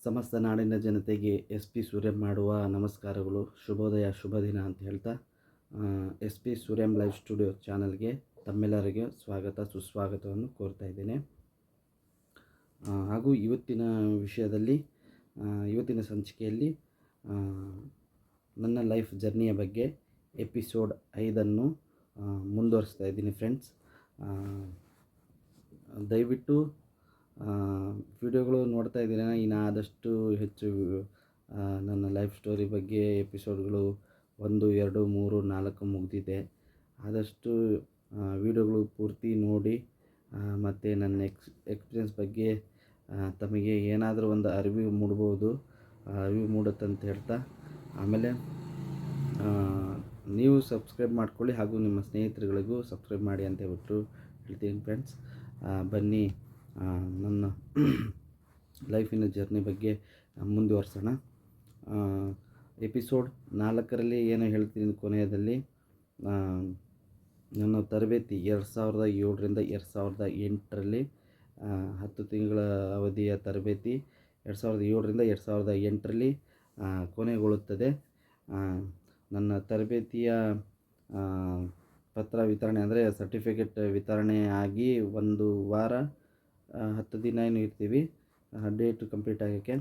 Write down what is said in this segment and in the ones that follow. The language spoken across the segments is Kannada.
ಸಮಸ್ತ ನಾಡಿನ ಜನತೆಗೆ ಎಸ್ ಪಿ ಸೂರ್ಯಂ ಮಾಡುವ ನಮಸ್ಕಾರಗಳು. ಶುಭೋದಯ, ಶುಭ ದಿನ ಅಂತ ಹೇಳ್ತಾ ಎಸ್ ಪಿ ಸೂರ್ಯಂ ಲೈವ್ ಸ್ಟುಡಿಯೋ ಚಾನಲ್ಗೆ ತಮ್ಮೆಲ್ಲರಿಗೆ ಸ್ವಾಗತ ಸುಸ್ವಾಗತವನ್ನು ಕೋರ್ತಾ ಇದ್ದೇನೆ. ಹಾಗೂ ಇವತ್ತಿನ ವಿಷಯದಲ್ಲಿ ಇವತ್ತಿನ ಸಂಚಿಕೆಯಲ್ಲಿ ನನ್ನ ಲೈಫ್ ಜರ್ನಿಯ ಬಗ್ಗೆ ಎಪಿಸೋಡ್ 5 ಮುಂದುವರಿಸ್ತಾ ಇದ್ದೀನಿ ಫ್ರೆಂಡ್ಸ್. ದಯವಿಟ್ಟು ವಿಡಿಯೋಗಳು ನೋಡ್ತಾ ಇದ್ದೀರಾ. ಇನ್ನು ಆದಷ್ಟು ಹೆಚ್ಚು ನನ್ನ ಲೈಫ್ ಸ್ಟೋರಿ ಬಗ್ಗೆ ಎಪಿಸೋಡ್ಗಳು 1, 2, 3, 4 ಮುಗಿದಿದೆ. ಆದಷ್ಟು ವಿಡಿಯೋಗಳು ಪೂರ್ತಿ ನೋಡಿ ಮತ್ತು ನನ್ನ ಎಕ್ಸ್ಪೀರಿಯನ್ಸ್ ಬಗ್ಗೆ ತಮಗೆ ಏನಾದರೂ ಒಂದು ಅರಿವು ಮೂಡುತ್ತಂತ ಹೇಳ್ತಾ, ಆಮೇಲೆ ನೀವು ಸಬ್ಸ್ಕ್ರೈಬ್ ಮಾಡ್ಕೊಳ್ಳಿ ಹಾಗೂ ನಿಮ್ಮ ಸ್ನೇಹಿತರುಗಳಿಗೂ ಸಬ್ಸ್ಕ್ರೈಬ್ ಮಾಡಿ ಅಂತ ಹೇಳ್ತೀನಿ ಫ್ರೆಂಡ್ಸ್. ಬನ್ನಿ ನನ್ನ ಲೈಫಿನ ಜರ್ನಿ ಬಗ್ಗೆ ಮುಂದುವರ್ಸೋಣ. ಎಪಿಸೋಡ್ 4ರಲ್ಲಿ ಏನು ಹೇಳ್ತೀನಿ ಕೊನೆಯದಲ್ಲಿ, ನನ್ನ ತರಬೇತಿ 2007ರಿಂದ 2008ರಲ್ಲಿ 10 ತಿಂಗಳ ಅವಧಿಯ ತರಬೇತಿ 2007ರಿಂದ 2008ರಲ್ಲಿ ಕೊನೆಗೊಳ್ಳುತ್ತದೆ. ನನ್ನ ತರಬೇತಿಯ ಪತ್ರ ವಿತರಣೆ ಅಂದರೆ ಸರ್ಟಿಫಿಕೇಟ್ ವಿತರಣೆ ಆಗಿ 1 ವಾರ 10 ದಿನ ಏನು ಇರ್ತೀವಿ ಡೇಟ್ ಕಂಪ್ಲೀಟ್ ಆಗೋಕ್ಕೆ.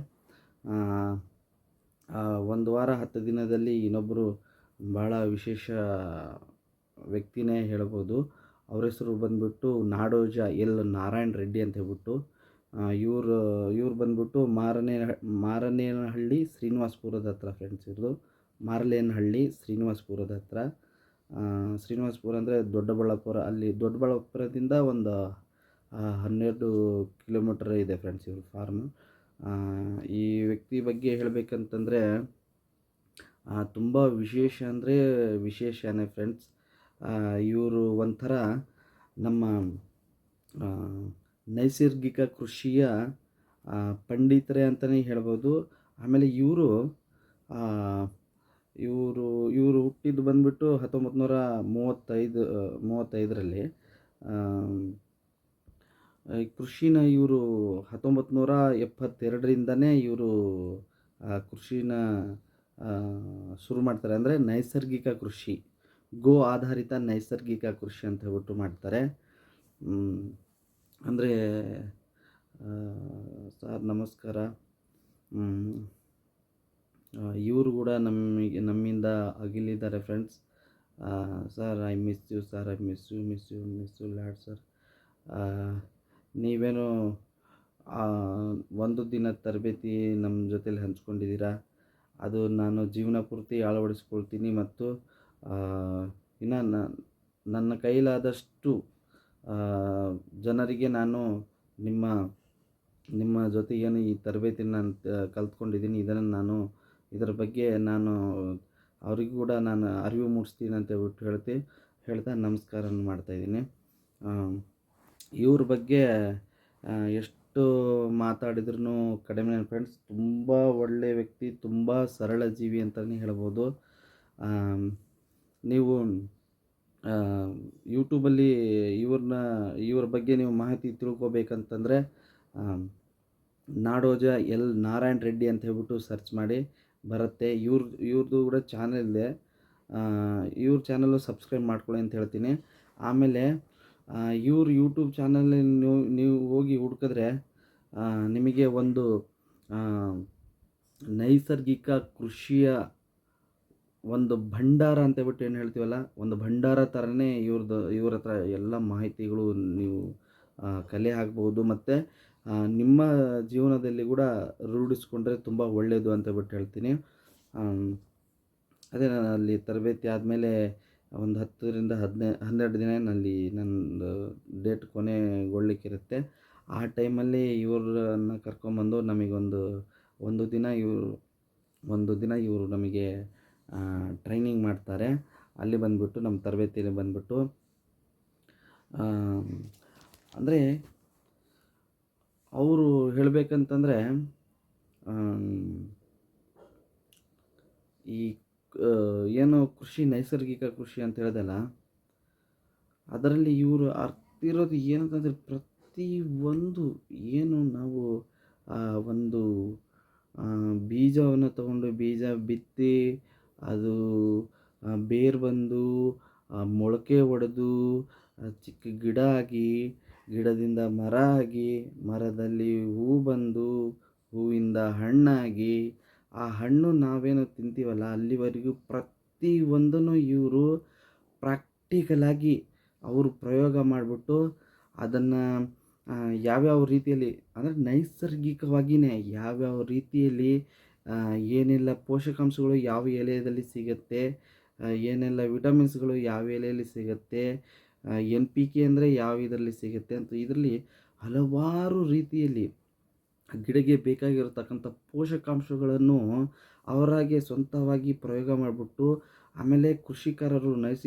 1 ವಾರ 10 ದಿನದಲ್ಲಿ ಇನ್ನೊಬ್ಬರು ಭಾಳ ವಿಶೇಷ ವ್ಯಕ್ತಿನೇ ಹೇಳ್ಬೋದು. ಅವ್ರ ಹೆಸರು ಬಂದ್ಬಿಟ್ಟು ನಾಡೋಜ ಎಲ್ ನಾರಾಯಣ ರೆಡ್ಡಿ ಅಂತ ಹೇಳ್ಬಿಟ್ಟು. ಇವ್ರು ಬಂದ್ಬಿಟ್ಟು ಮಾರನೇನಹಳ್ಳಿ ಶ್ರೀನಿವಾಸಪುರದ ಹತ್ರ ಫ್ರೆಂಡ್ಸ್. ಇರೋದು ಮಾರಲೇನಹಳ್ಳಿ ಶ್ರೀನಿವಾಸಪುರದ ಹತ್ರ. ಶ್ರೀನಿವಾಸಪುರ ಅಂದರೆ ದೊಡ್ಡಬಳ್ಳಾಪುರ. ಅಲ್ಲಿ ದೊಡ್ಡಬಳ್ಳಾಪುರದಿಂದ ಒಂದು 12 ಕಿಲೋಮೀಟರ್ ಇದೆ ಫ್ರೆಂಡ್ಸ್ ಇವ್ರ ಫಾರ್ಮು. ಈ ವ್ಯಕ್ತಿ ಬಗ್ಗೆ ಹೇಳಬೇಕಂತಂದರೆ ತುಂಬ ವಿಶೇಷ ಅಂದರೆ ವಿಶೇಷನೇ ಫ್ರೆಂಡ್ಸ್. ಇವರು ಒಂಥರ ನಮ್ಮ ನೈಸರ್ಗಿಕ ಕೃಷಿಯ ಪಂಡಿತರೇ ಅಂತಲೇ ಹೇಳ್ಬೋದು. ಆಮೇಲೆ ಇವರು ಹುಟ್ಟಿದ್ದು ಬಂದುಬಿಟ್ಟು 1935ರಲ್ಲಿ. ಕೃಷಿನ ಇವರು 1972ರಿಂದನೇ ಇವರು ಕೃಷಿನ ಶುರು ಮಾಡ್ತಾರೆ. ಅಂದರೆ ನೈಸರ್ಗಿಕ ಕೃಷಿ, ಗೋ ಆಧಾರಿತ ನೈಸರ್ಗಿಕ ಕೃಷಿ ಅಂತ ಹೇಳ್ಬಿಟ್ಟು ಮಾಡ್ತಾರೆ. ಅಂದರೆ ಸರ್ ನಮಸ್ಕಾರ. ಇವರು ಕೂಡ ನಮ್ಮಿಂದ ಅಗಲಿದ್ದಾರೆ friends. Sir I miss you sir, I miss you lad sir. ನೀವೇನು 1 ದಿನದ ತರಬೇತಿ ನಮ್ಮ ಜೊತೇಲಿ ಹಂಚ್ಕೊಂಡಿದ್ದೀರಾ, ಅದು ನಾನು ಜೀವನ ಪೂರ್ತಿ ಅಳವಡಿಸ್ಕೊಳ್ತೀನಿ. ಮತ್ತು ಇನ್ನು ನನ್ನ ಕೈಲಾದಷ್ಟು ಜನರಿಗೆ ನಾನು ನಿಮ್ಮ ಜೊತೆ ಏನು ಈ ತರಬೇತಿನ ಕಲ್ತ್ಕೊಂಡಿದ್ದೀನಿ, ಇದರ ಬಗ್ಗೆ ನಾನು ಅವರಿಗೂ ಕೂಡ ನಾನು ಅರಿವು ಮೂಡಿಸ್ತೀನಿ ಅಂತ ಹೇಳ್ತಾ ನಮಸ್ಕಾರ ಮಾಡ್ತಾಯಿದ್ದೀನಿ. ಇವ್ರ ಬಗ್ಗೆ ಎಷ್ಟು ಮಾತಾಡಿದ್ರೂ ಕಡಿಮೆ ಫ್ರೆಂಡ್ಸ್. ತುಂಬ ಒಳ್ಳೆಯ ವ್ಯಕ್ತಿ, ತುಂಬ ಸರಳ ಜೀವಿ ಅಂತಲೇ ಹೇಳ್ಬೋದು. ನೀವು ಯೂಟ್ಯೂಬಲ್ಲಿ ಇವ್ರ ಬಗ್ಗೆ ನೀವು ಮಾಹಿತಿ ತಿಳ್ಕೊಬೇಕಂತಂದರೆ ನಾಡೋಜ ಎಲ್ ನಾರಾಯಣ ರೆಡ್ಡಿ ಅಂತ ಹೇಳ್ಬಿಟ್ಟು ಸರ್ಚ್ ಮಾಡಿ ಬರುತ್ತೆ. ಇವ್ರದ್ದು ಕೂಡ ಚಾನಲ್ ಇದೆ. ಇವ್ರ ಚಾನಲ್ಲು ಸಬ್ಸ್ಕ್ರೈಬ್ ಮಾಡ್ಕೊಳ್ಳಿ ಅಂತ ಹೇಳ್ತೀನಿ. ಆಮೇಲೆ ಇವ್ರ ಯೂಟ್ಯೂಬ್ ಚಾನಲ್ ನೀವು ಹೋಗಿ ಹುಡುಕಿದ್ರೆ ನಿಮಗೆ ಒಂದು ನೈಸರ್ಗಿಕ ಕೃಷಿಯ ಒಂದು ಭಂಡಾರ ಅಂತ ಹೇಳ್ಬಿಟ್ಟು ಏನು ಹೇಳ್ತೀವಲ್ಲ, ಒಂದು ಭಂಡಾರ ಥರನೇ ಇವ್ರ ಹತ್ರ ಎಲ್ಲ ಮಾಹಿತಿಗಳು ನೀವು ಕಲೆ ಹಾಕ್ಬೋದು. ಮತ್ತು ನಿಮ್ಮ ಜೀವನದಲ್ಲಿ ಕೂಡ ರೂಢಿಸ್ಕೊಂಡ್ರೆ ತುಂಬ ಒಳ್ಳೆಯದು ಅಂತ ಹೇಳ್ಬಿಟ್ಟು ಹೇಳ್ತೀನಿ. ಅದೇ ನಾನು ಅಲ್ಲಿ ತರಬೇತಿ ಆದಮೇಲೆ ಒಂದು 10ರಿಂದ 12 ದಿನ ನನ್ನ ಡೇಟ್ ಕೊನೆಗೊಳ್ಳಿಕ್ಕಿರುತ್ತೆ. ಆ ಟೈಮಲ್ಲಿ ಇವ್ರನ್ನ ಕರ್ಕೊಂಬಂದು ಒಂದು ದಿನ ಇವರು ನಮಗೆ ಟ್ರೈನಿಂಗ್ ಮಾಡ್ತಾರೆ. ಅಲ್ಲಿ ಬಂದುಬಿಟ್ಟು ನಮ್ಮ ತರಬೇತಿಯಲ್ಲಿ ಬಂದುಬಿಟ್ಟು ಅಂದರೆ ಅವರು ಹೇಳಬೇಕಂತಂದರೆ ಈ ಏನು ಕೃಷಿ ನೈಸರ್ಗಿಕ ಕೃಷಿ ಅಂತ ಹೇಳ್ದಲ್ಲ, ಅದರಲ್ಲಿ ಇವರು ಅರ್ತಿರೋದು ಏನಂತಂದರೆ ಪ್ರತಿಯೊಂದು ಏನು ನಾವು ಒಂದು ಬೀಜವನ್ನು ತಗೊಂಡು ಬೀಜ ಬಿತ್ತಿ ಅದು ಬೇರು ಬಂದು ಮೊಳಕೆ ಒಡೆದು ಚಿಕ್ಕ ಗಿಡ ಆಗಿ, ಗಿಡದಿಂದ ಮರ ಆಗಿ, ಮರದಲ್ಲಿ ಹೂ ಬಂದು, ಹೂವಿಂದ ಹಣ್ಣಾಗಿ, ಆ ಹಣ್ಣು ನಾವೇನು ತಿಂತೀವಲ್ಲ ಅಲ್ಲಿವರೆಗೂ ಪ್ರತಿಯೊಂದನ್ನು ಇವರು ಪ್ರಾಕ್ಟಿಕಲಾಗಿ ಅವರು ಪ್ರಯೋಗ ಮಾಡಿಬಿಟ್ಟು ಅದನ್ನು ಯಾವ್ಯಾವ ರೀತಿಯಲ್ಲಿ ಅಂದರೆ ನೈಸರ್ಗಿಕವಾಗಿಯೇ ಯಾವ್ಯಾವ ರೀತಿಯಲ್ಲಿ ಏನೆಲ್ಲ ಪೋಷಕಾಂಶಗಳು ಯಾವ ಎಲೆಯಲ್ಲಿ ಸಿಗುತ್ತೆ, ಏನೆಲ್ಲ ವಿಟಮಿನ್ಸ್ಗಳು ಯಾವ ಎಲೆಯಲ್ಲಿ ಸಿಗುತ್ತೆ, ಎನ್ ಪಿ ಕೆ ಅಂದರೆ ಯಾವ ಇದರಲ್ಲಿ ಸಿಗುತ್ತೆ ಅಂತ ಇದರಲ್ಲಿ ಹಲವಾರು ರೀತಿಯಲ್ಲಿ ಗಿಡಕ್ಕೆ ಬೇಕಾಗಿರತಕ್ಕಂಥ ಪೋಷಕಾಂಶಗಳನ್ನು ಅವರಾಗೆ ಸ್ವಂತವಾಗಿ ಪ್ರಯೋಗ ಮಾಡಿಬಿಟ್ಟು ಆಮೇಲೆ ಕೃಷಿಕರರು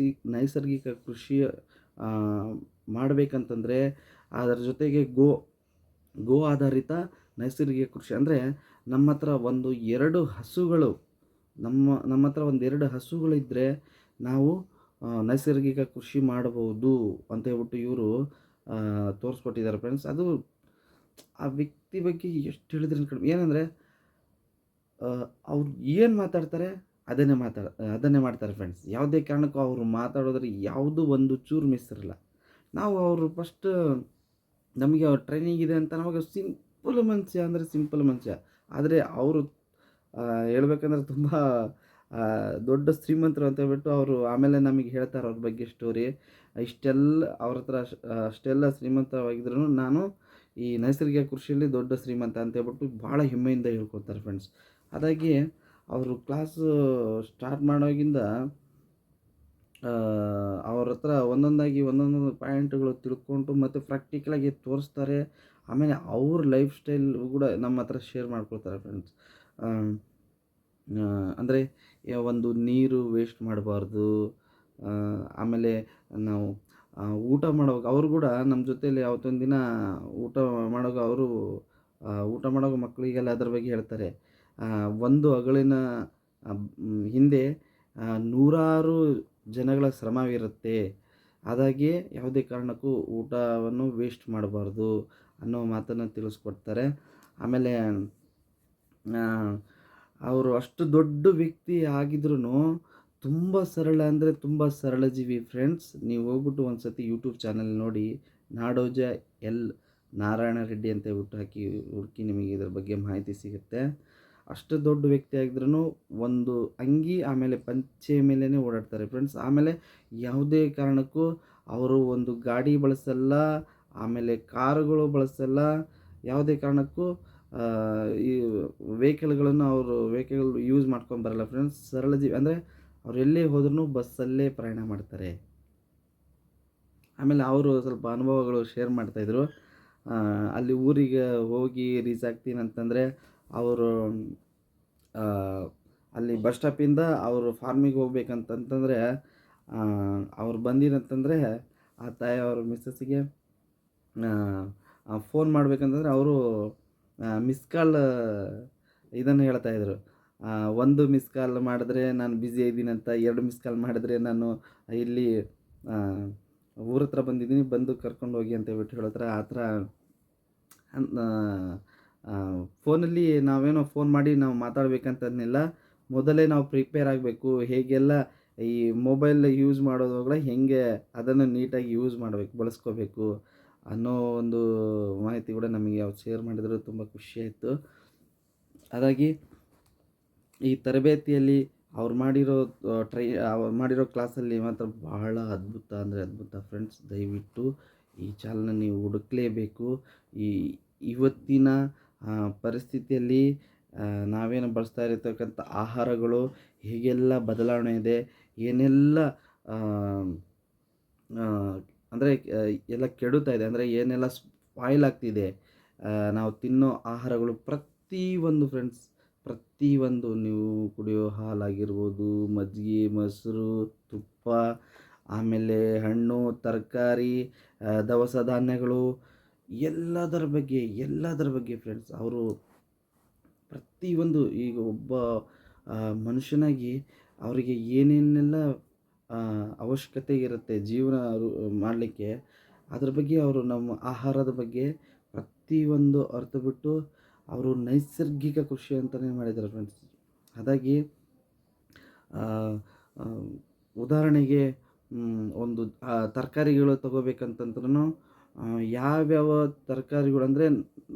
ನೈಸರ್ಗಿಕ ಕೃಷಿ ಮಾಡಬೇಕಂತಂದರೆ ಅದರ ಜೊತೆಗೆ ಗೋ ಆಧಾರಿತ ನೈಸರ್ಗಿಕ ಕೃಷಿ ಅಂದರೆ ನಮ್ಮ ಹತ್ರ ಒಂದು 2 ಹಸುಗಳು ನಮ್ಮ ಹತ್ರ ಒಂದು 2 ಹಸುಗಳಿದ್ದರೆ ನಾವು ನೈಸರ್ಗಿಕ ಕೃಷಿ ಮಾಡಬಹುದು ಅಂತ ಹೇಳ್ಬಿಟ್ಟು ಇವರು ತೋರಿಸ್ಕೊಟ್ಟಿದ್ದಾರೆ ಫ್ರೆಂಡ್ಸ್. ಅದು ಆ ವ್ಯಕ್ತಿ ಬಗ್ಗೆ ಎಷ್ಟು ಹೇಳಿದ್ರೂ ಕಡಿಮೆ. ಏನಂದರೆ ಅವ್ರು ಏನು ಮಾತಾಡ್ತಾರೆ ಅದನ್ನೇ ಮಾಡ್ತಾರೆ ಫ್ರೆಂಡ್ಸ್. ಯಾವುದೇ ಕಾರಣಕ್ಕೂ ಅವರು ಮಾತಾಡೋದ್ರಲ್ಲಿ ಯಾವುದೂ ಒಂದು ಚೂರು ಮಿಸ್ ಇರಲ್ಲ. ನಾವು ಅವರು ಫಸ್ಟ್ ನಮಗೆ ಅವ್ರ ಟ್ರೈನಿಂಗ್ ಇದೆ ಅಂತ ನಮಗೆ ಸಿಂಪಲ್ ಮನುಷ್ಯ ಅಂದರೆ ಸಿಂಪಲ್ ಮನುಷ್ಯ. ಆದರೆ ಅವರು ಹೇಳ್ಬೇಕಂದ್ರೆ ತುಂಬ ದೊಡ್ಡ ಶ್ರೀಮಂತರು ಅಂತ ಹೇಳ್ಬಿಟ್ಟು ಅವರು ಆಮೇಲೆ ನಮಗೆ ಹೇಳ್ತಾರೆ ಅವ್ರ ಬಗ್ಗೆ ಸ್ಟೋರಿ. ಇಷ್ಟೆಲ್ಲ ಅವ್ರ ಹತ್ರ ಅಷ್ಟೆಲ್ಲ ಶ್ರೀಮಂತವಾಗಿದ್ರೂ ನಾನು ಈ ನೈಸರ್ಗಿಕ ಕೃಷಿಯಲ್ಲಿ ದೊಡ್ಡ ಶ್ರೀಮಂತ ಅಂತ ಹೇಳ್ಬಿಟ್ಟು ಭಾಳ ಹೆಮ್ಮೆಯಿಂದ ಹೇಳ್ಕೊತಾರೆ ಫ್ರೆಂಡ್ಸ್. ಅದಾಗಿ ಅವರು ಕ್ಲಾಸು ಸ್ಟಾರ್ಟ್ ಮಾಡೋಗಿಂದ ಅವ್ರ ಹತ್ರ ಒಂದೊಂದು ಪಾಯಿಂಟ್ಗಳು ತಿಳ್ಕೊಂಡು ಮತ್ತು ಪ್ರಾಕ್ಟಿಕಲಾಗಿ ತೋರಿಸ್ತಾರೆ. ಆಮೇಲೆ ಅವ್ರ ಲೈಫ್ ಸ್ಟೈಲ್ ಕೂಡ ನಮ್ಮ ಹತ್ರ ಶೇರ್ ಮಾಡ್ಕೊಳ್ತಾರೆ ಫ್ರೆಂಡ್ಸ್. ಅಂದರೆ ಒಂದು ನೀರು ವೇಸ್ಟ್ ಮಾಡಬಾರ್ದು. ಆಮೇಲೆ ನಾವು ಊಟ ಮಾಡುವಾಗ ಅವರು ಕೂಡ ನಮ್ಮ ಜೊತೆಯಲ್ಲಿ ಯಾವತ್ತೊಂದು ದಿನ ಊಟ ಮಾಡುವಾಗ ಅವರು ಊಟ ಮಾಡುವಾಗ ಮಕ್ಕಳಿಗೆಲ್ಲ ಅದ್ರ ಬಗ್ಗೆ ಹೇಳ್ತಾರೆ. ಒಂದು ಅಗಳಿನ ಹಿಂದೆ ನೂರಾರು ಜನಗಳ ಶ್ರಮವಿರುತ್ತೆ. ಹಾಗಾಗಿ ಯಾವುದೇ ಕಾರಣಕ್ಕೂ ಊಟವನ್ನು ವೇಸ್ಟ್ ಮಾಡಬಾರ್ದು ಅನ್ನೋ ಮಾತನ್ನು ತಿಳಿಸ್ಕೊಡ್ತಾರೆ. ಆಮೇಲೆ ಅವರು ಅಷ್ಟು ದೊಡ್ಡ ವ್ಯಕ್ತಿ ಆಗಿದ್ರೂ ತುಂಬ ಸರಳ ಅಂದರೆ ತುಂಬ ಸರಳ ಜೀವಿ ಫ್ರೆಂಡ್ಸ್. ನೀವು ಹೋಗ್ಬಿಟ್ಟು ಒಂದು ಸತಿ ಯೂಟ್ಯೂಬ್ ಚಾನಲ್ ನೋಡಿ, ನಾಡೋಜ ಎಲ್ ನಾರಾಯಣ ರೆಡ್ಡಿ ಅಂತ ಹೇಳ್ಬಿಟ್ಟು ಹಾಕಿ ಹುಡುಕಿ ನಿಮಗೆ ಇದ್ರ ಬಗ್ಗೆ ಮಾಹಿತಿ ಸಿಗುತ್ತೆ. ಅಷ್ಟು ದೊಡ್ಡ ವ್ಯಕ್ತಿ ಆಗಿದ್ರೂ ಒಂದು ಅಂಗಿ ಆಮೇಲೆ ಪಂಚೆ ಮೇಲೇ ಓಡಾಡ್ತಾರೆ ಫ್ರೆಂಡ್ಸ್. ಆಮೇಲೆ ಯಾವುದೇ ಕಾರಣಕ್ಕೂ ಅವರು ಒಂದು ಗಾಡಿ ಬಳಸಲ್ಲ, ಆಮೇಲೆ ಕಾರುಗಳು ಬಳಸಲ್ಲ. ಯಾವುದೇ ಕಾರಣಕ್ಕೂ ಈ ವೆಹಿಕಲ್ ಯೂಸ್ ಮಾಡ್ಕೊಂಡು ಬರಲ್ಲ ಫ್ರೆಂಡ್ಸ್. ಸರಳ ಜೀವಿ ಅಂದರೆ ಅವ್ರು ಎಲ್ಲೇ ಹೋದ್ರೂ ಬಸ್ಸಲ್ಲೇ ಪ್ರಯಾಣ ಮಾಡ್ತಾರೆ. ಆಮೇಲೆ ಅವರು ಸ್ವಲ್ಪ ಅನುಭವಗಳು ಶೇರ್ ಮಾಡ್ತಾಯಿದ್ರು. ಅಲ್ಲಿ ಊರಿಗೆ ಹೋಗಿ ರೀಚ್ ಆಗ್ತೀನಿ ಅಂತಂದರೆ ಅವರು ಅಲ್ಲಿ ಬಸ್ ಸ್ಟಾಪಿಂದ ಅವರು ಫಾರ್ಮಿಗೆ ಹೋಗ್ಬೇಕಂತಂತಂದರೆ ಅವ್ರು ಬಂದಿರಂತಂದರೆ ಆ ತಾಯಿ ಅವ್ರ ಮಿಸ್ಸಸ್ಸಿಗೆ ಫೋನ್ ಮಾಡಬೇಕಂತಂದರೆ ಅವರು ಮಿಸ್ ಕಾಲ್ ಇದನ್ನು ಹೇಳ್ತಾಯಿದ್ರು. 1 ಮಿಸ್ ಕಾಲ್ ಮಾಡಿದ್ರೆ ನಾನು ಬ್ಯುಸಿ ಇದ್ದೀನಂತ, 2 ಮಿಸ್ ಕಾಲ್ ಮಾಡಿದ್ರೆ ನಾನು ಇಲ್ಲಿ ಊರ ಹತ್ರ ಬಂದಿದ್ದೀನಿ, ಬಂದು ಕರ್ಕೊಂಡು ಹೋಗಿ ಅಂತ ಹೇಳ್ಬಿಟ್ಟು ಹೇಳ್ತಾರೆ. ಆ ಥರ ಫೋನಲ್ಲಿ ನಾವೇನೋ ಫೋನ್ ಮಾಡಿ ನಾವು ಮಾತಾಡಬೇಕಂತಂದಿಲ್ಲ. ಮೊದಲೇ ನಾವು ಪ್ರಿಪೇರ್ ಆಗಬೇಕು. ಹೇಗೆಲ್ಲ ಈ ಮೊಬೈಲ್ ಯೂಸ್ ಮಾಡೋದ್ರೊಳಗಡೆ ಹೇಗೆ ಅದನ್ನು ನೀಟಾಗಿ ಯೂಸ್ ಮಾಡಬೇಕು, ಬಳಸ್ಕೋಬೇಕು ಅನ್ನೋ ಒಂದು ಮಾಹಿತಿ ಕೂಡ ನಮಗೆ ಅವ್ರು ಶೇರ್ ಮಾಡಿದ್ರು. ತುಂಬ ಖುಷಿಯಾಯಿತು. ಹಾಗಾಗಿ ಈ ತರಬೇತಿಯಲ್ಲಿ ಅವ್ರು ಮಾಡಿರೋ ಕ್ಲಾಸಲ್ಲಿ ಮಾತ್ರ ಬಹಳ ಅದ್ಭುತ ಅಂದರೆ ಅದ್ಭುತ ಫ್ರೆಂಡ್ಸ್. ದಯವಿಟ್ಟು ಈ ಚಾನಲ್ನ ನೀವು ಹುಡುಕಲೇಬೇಕು. ಇವತ್ತಿನ ಪರಿಸ್ಥಿತಿಯಲ್ಲಿ ನಾವೇನು ಬಳಸ್ತಾ ಇರತಕ್ಕಂಥ ಆಹಾರಗಳು ಹೇಗೆಲ್ಲ ಬದಲಾವಣೆ ಇದೆ, ಏನೆಲ್ಲ ಅಂದರೆ ಎಲ್ಲ ಕೆಡುತ್ತಾ ಇದೆ, ಅಂದರೆ ಏನೆಲ್ಲ ಸ್ಪಾಯ್ಲ್ ಆಗ್ತಿದೆ, ನಾವು ತಿನ್ನೋ ಆಹಾರಗಳು ಪ್ರತಿಯೊಂದು ಫ್ರೆಂಡ್ಸ್, ಪ್ರತಿಯೊಂದು ನೀವು ಕುಡಿಯೋ ಹಾಲಾಗಿರ್ಬೋದು, ಮಜ್ಜಿಗೆ, ಮೊಸರು, ತುಪ್ಪ, ಆಮೇಲೆ ಹಣ್ಣು, ತರಕಾರಿ, ದವಸ ಧಾನ್ಯಗಳು, ಎಲ್ಲದರ ಬಗ್ಗೆ ಫ್ರೆಂಡ್ಸ್ ಅವರು ಪ್ರತಿಯೊಂದು ಈಗ ಒಬ್ಬ ಮನುಷ್ಯನಾಗಿ ಅವರಿಗೆ ಏನೇನೆಲ್ಲ ಅವಶ್ಯಕತೆ ಇರುತ್ತೆ ಜೀವನ ಮಾಡಲಿಕ್ಕೆ, ಅದ್ರ ಬಗ್ಗೆ ಅವರು ನಮ್ಮ ಆಹಾರದ ಬಗ್ಗೆ ಪ್ರತಿಯೊಂದು ಅರಿತು ಬಿಟ್ಟು ಅವರು ನೈಸರ್ಗಿಕ ಕೃಷಿ ಅಂತಲೇ ಮಾಡಿದ್ದಾರೆ ಫ್ರೆಂಡ್ಸ್. ಹಾಗಾಗಿ ಆ, ಆ, ಉದಾಹರಣೆಗೆ ಒಂದು ತರಕಾರಿಗಳು ತಗೋಬೇಕಂತಂದ್ರೂ ಯಾವ್ಯಾವ ತರಕಾರಿಗಳು ಅಂದರೆ